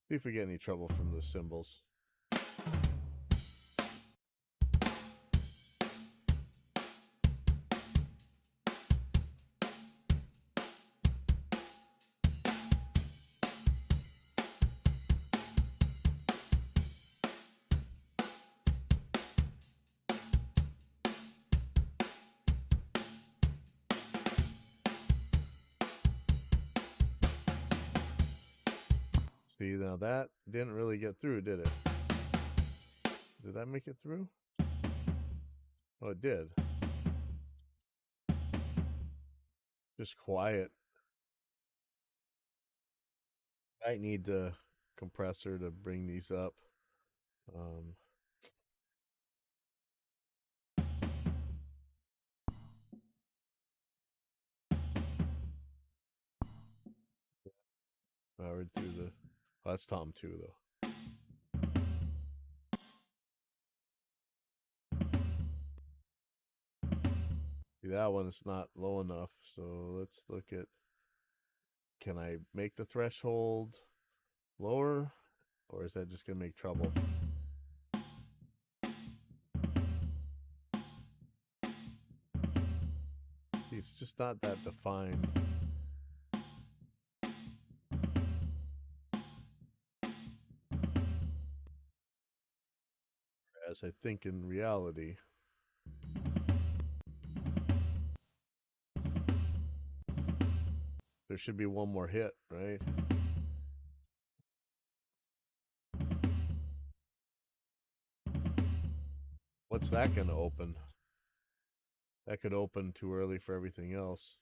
See if we get any trouble from the cymbals. See, now that didn't really get through, did it? Did that make it through? Oh, it did. Just quiet. I need to compressor to bring these up. Powered through the. Oh, that's Tom 2 though. See, that one is not low enough. So let's look at. Can I make the threshold lower, or is that just gonna make trouble? It's just not that defined. As I think in reality. There should be one more hit, right? What's that going to open? That could open too early for everything else.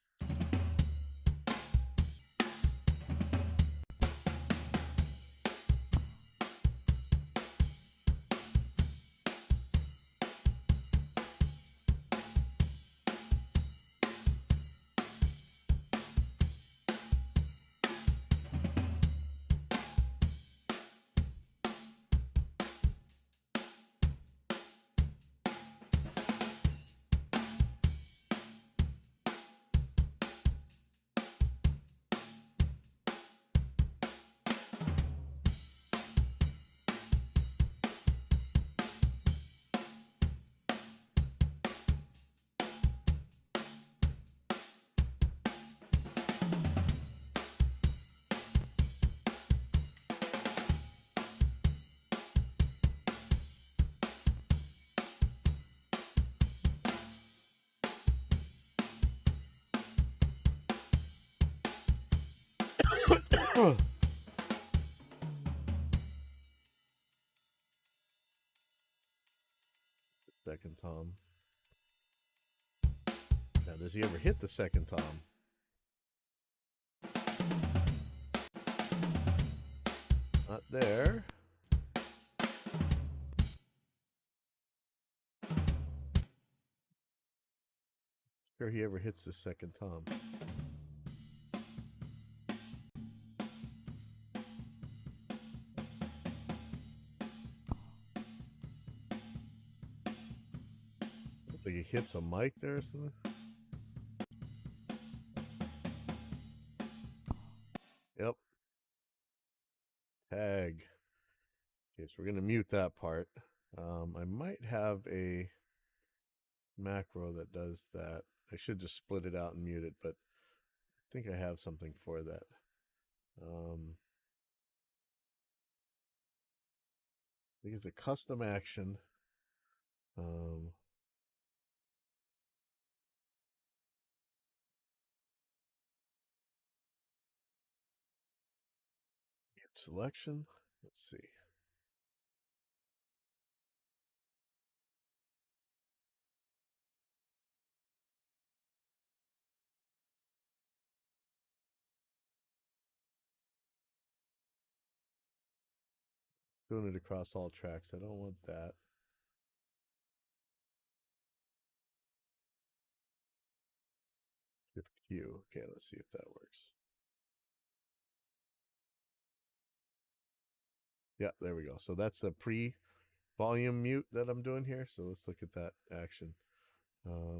Second tom. Now, does he ever hit the second tom? Not there. Sure he ever hits the second tom. I think he hits a mic there or something. Yep. Tag. Okay, so we're going to mute that part. I might have a macro that does that. I should just split it out and mute it, but I think I have something for that. I think it's a custom action. Selection. Let's see. Doing it across all tracks. I don't want that. Shift Q. Okay, let's see if that works. Yeah, there we go. So that's the pre-volume mute that I'm doing here. So let's look at that action.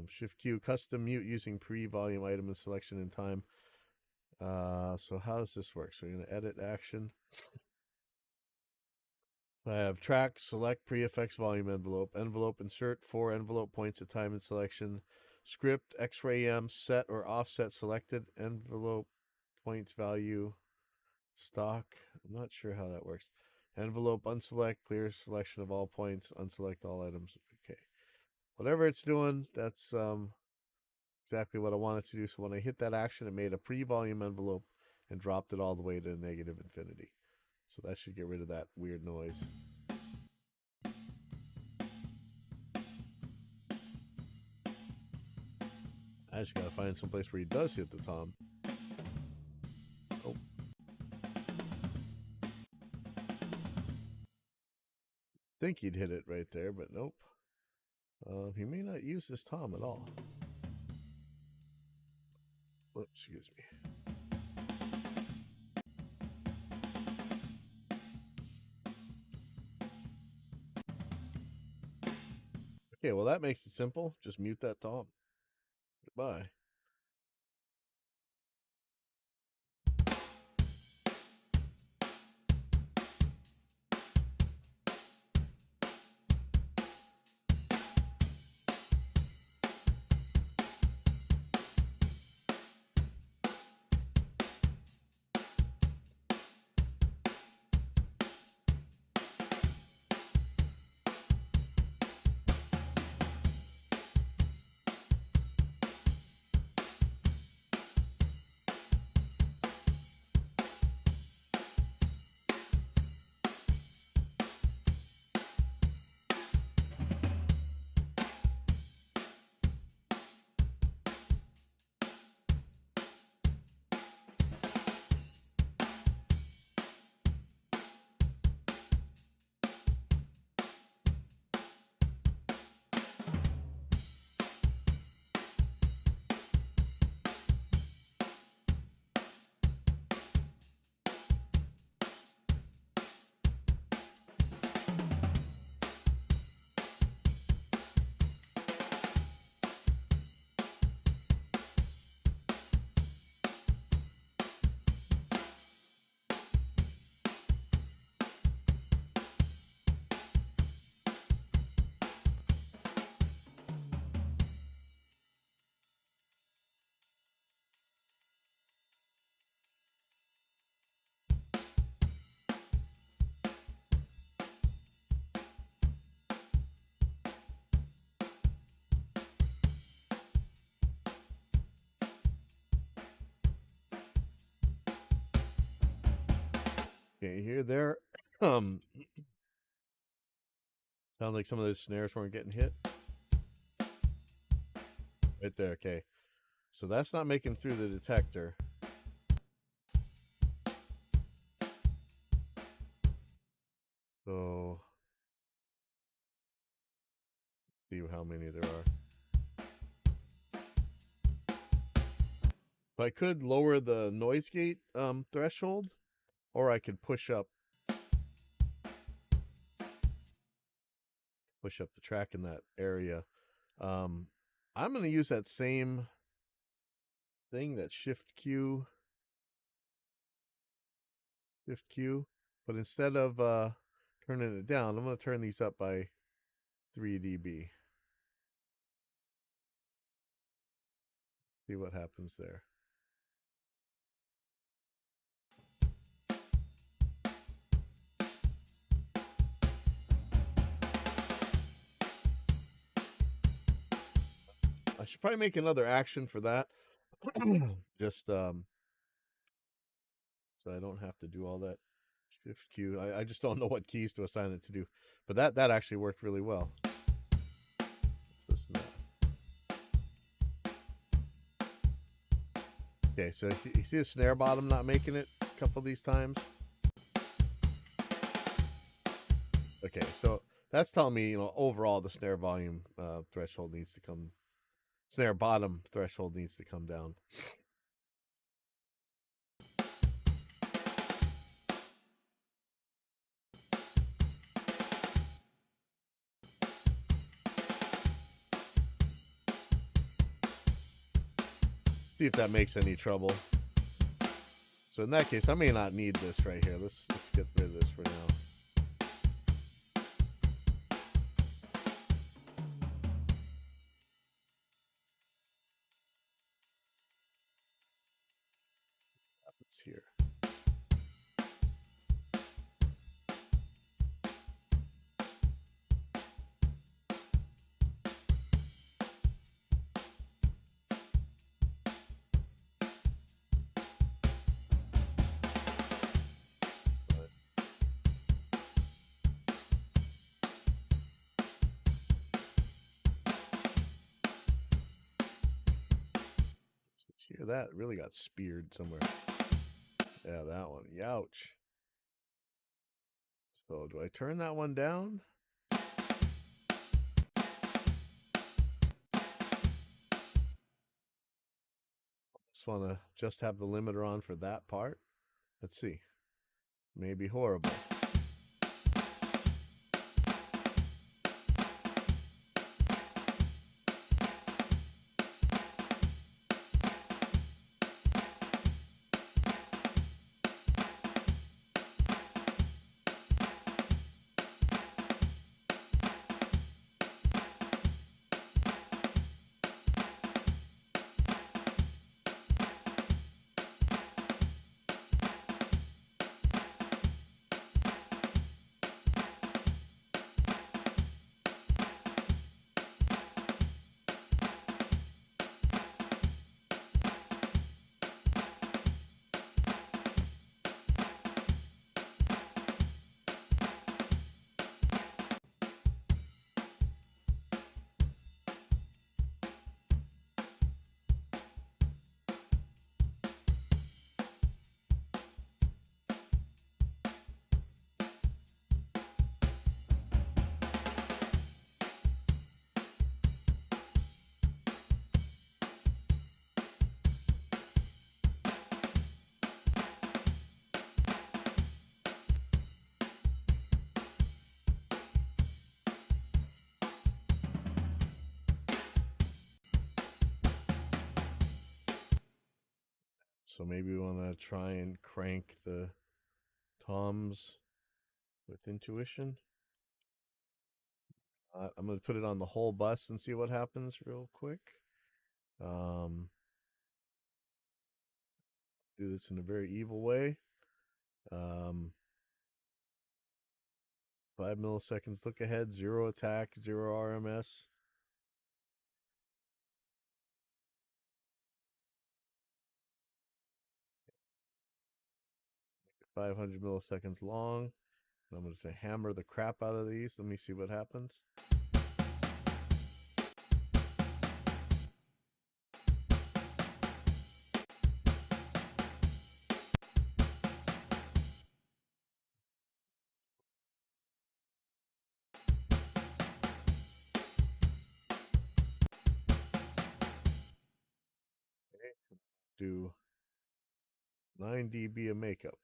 Shift Q, custom mute using pre-volume item and selection in time. So how does this work? So you're going to edit action. I have track, select pre-effects volume envelope, insert 4 envelope points at time and selection, script, X-ray M, set or offset selected, envelope points value, stock. I'm not sure how that works. Envelope, unselect, clear selection of all points, unselect all items. Okay. Whatever it's doing, that's exactly what I wanted to do. So when I hit that action, it made a pre-volume envelope and dropped it all the way to negative infinity. So that should get rid of that weird noise. I just gotta find someplace where he does hit the tom. Oh. think he'd hit it right there, but nope. He may not use this tom at all. Oops, excuse me. Okay, well that makes it simple. Just mute that tom. Goodbye. Okay, here there. Sound like some of those snares weren't getting hit. Right there, okay. So that's not making through the detector. So see how many there are. So I could lower the noise gate threshold, or I could push up the track in that area. I'm going to use that same thing, that shift Q, but instead of turning it down, I'm going to turn these up by 3 dB. See what happens there. I should probably make another action for that. Just so I don't have to do all that shift Q. I just don't know what keys to assign it to do. But that actually worked really well. Let's listen to that. Okay, so you see the snare bottom not making it a couple of these times? Okay, so that's telling me, overall the snare volume threshold needs to come, snare bottom threshold needs to come down. See if that makes any trouble. So in that case, I may not need this right here. Let's get rid of this for now. What's here? Here, that really got speared somewhere. Yeah, that one. Youch. So do I turn that one down? just want to just have the limiter on for that part. Let's see. Maybe horrible. So maybe we want to try and crank the toms with intuition. I'm going to put it on the whole bus and see what happens real quick. Do this in a very evil way. 5 milliseconds look ahead, 0 attack, 0 RMS. 500 milliseconds long. And I'm going to hammer the crap out of these. Let me see what happens. Do 9 dB of makeup.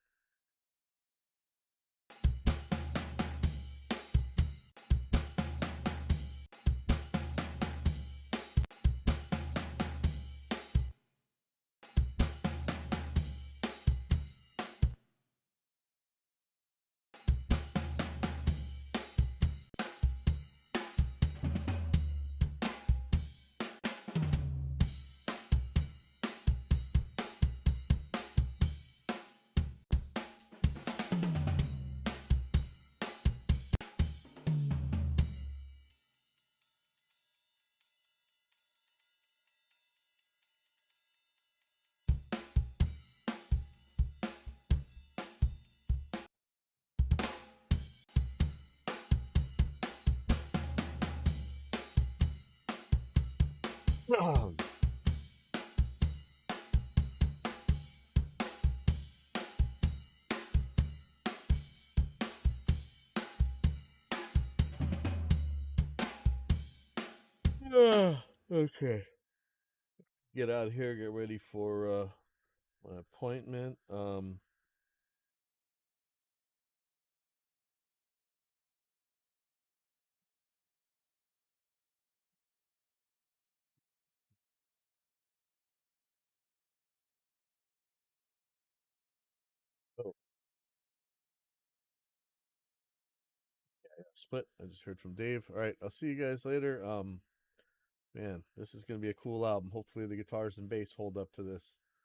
Okay. Get out of here, get ready for my appointment. Oh, split. I just heard from Dave. All right, I'll see you guys later. Man, this is gonna be a cool album. Hopefully the guitars and bass hold up to this.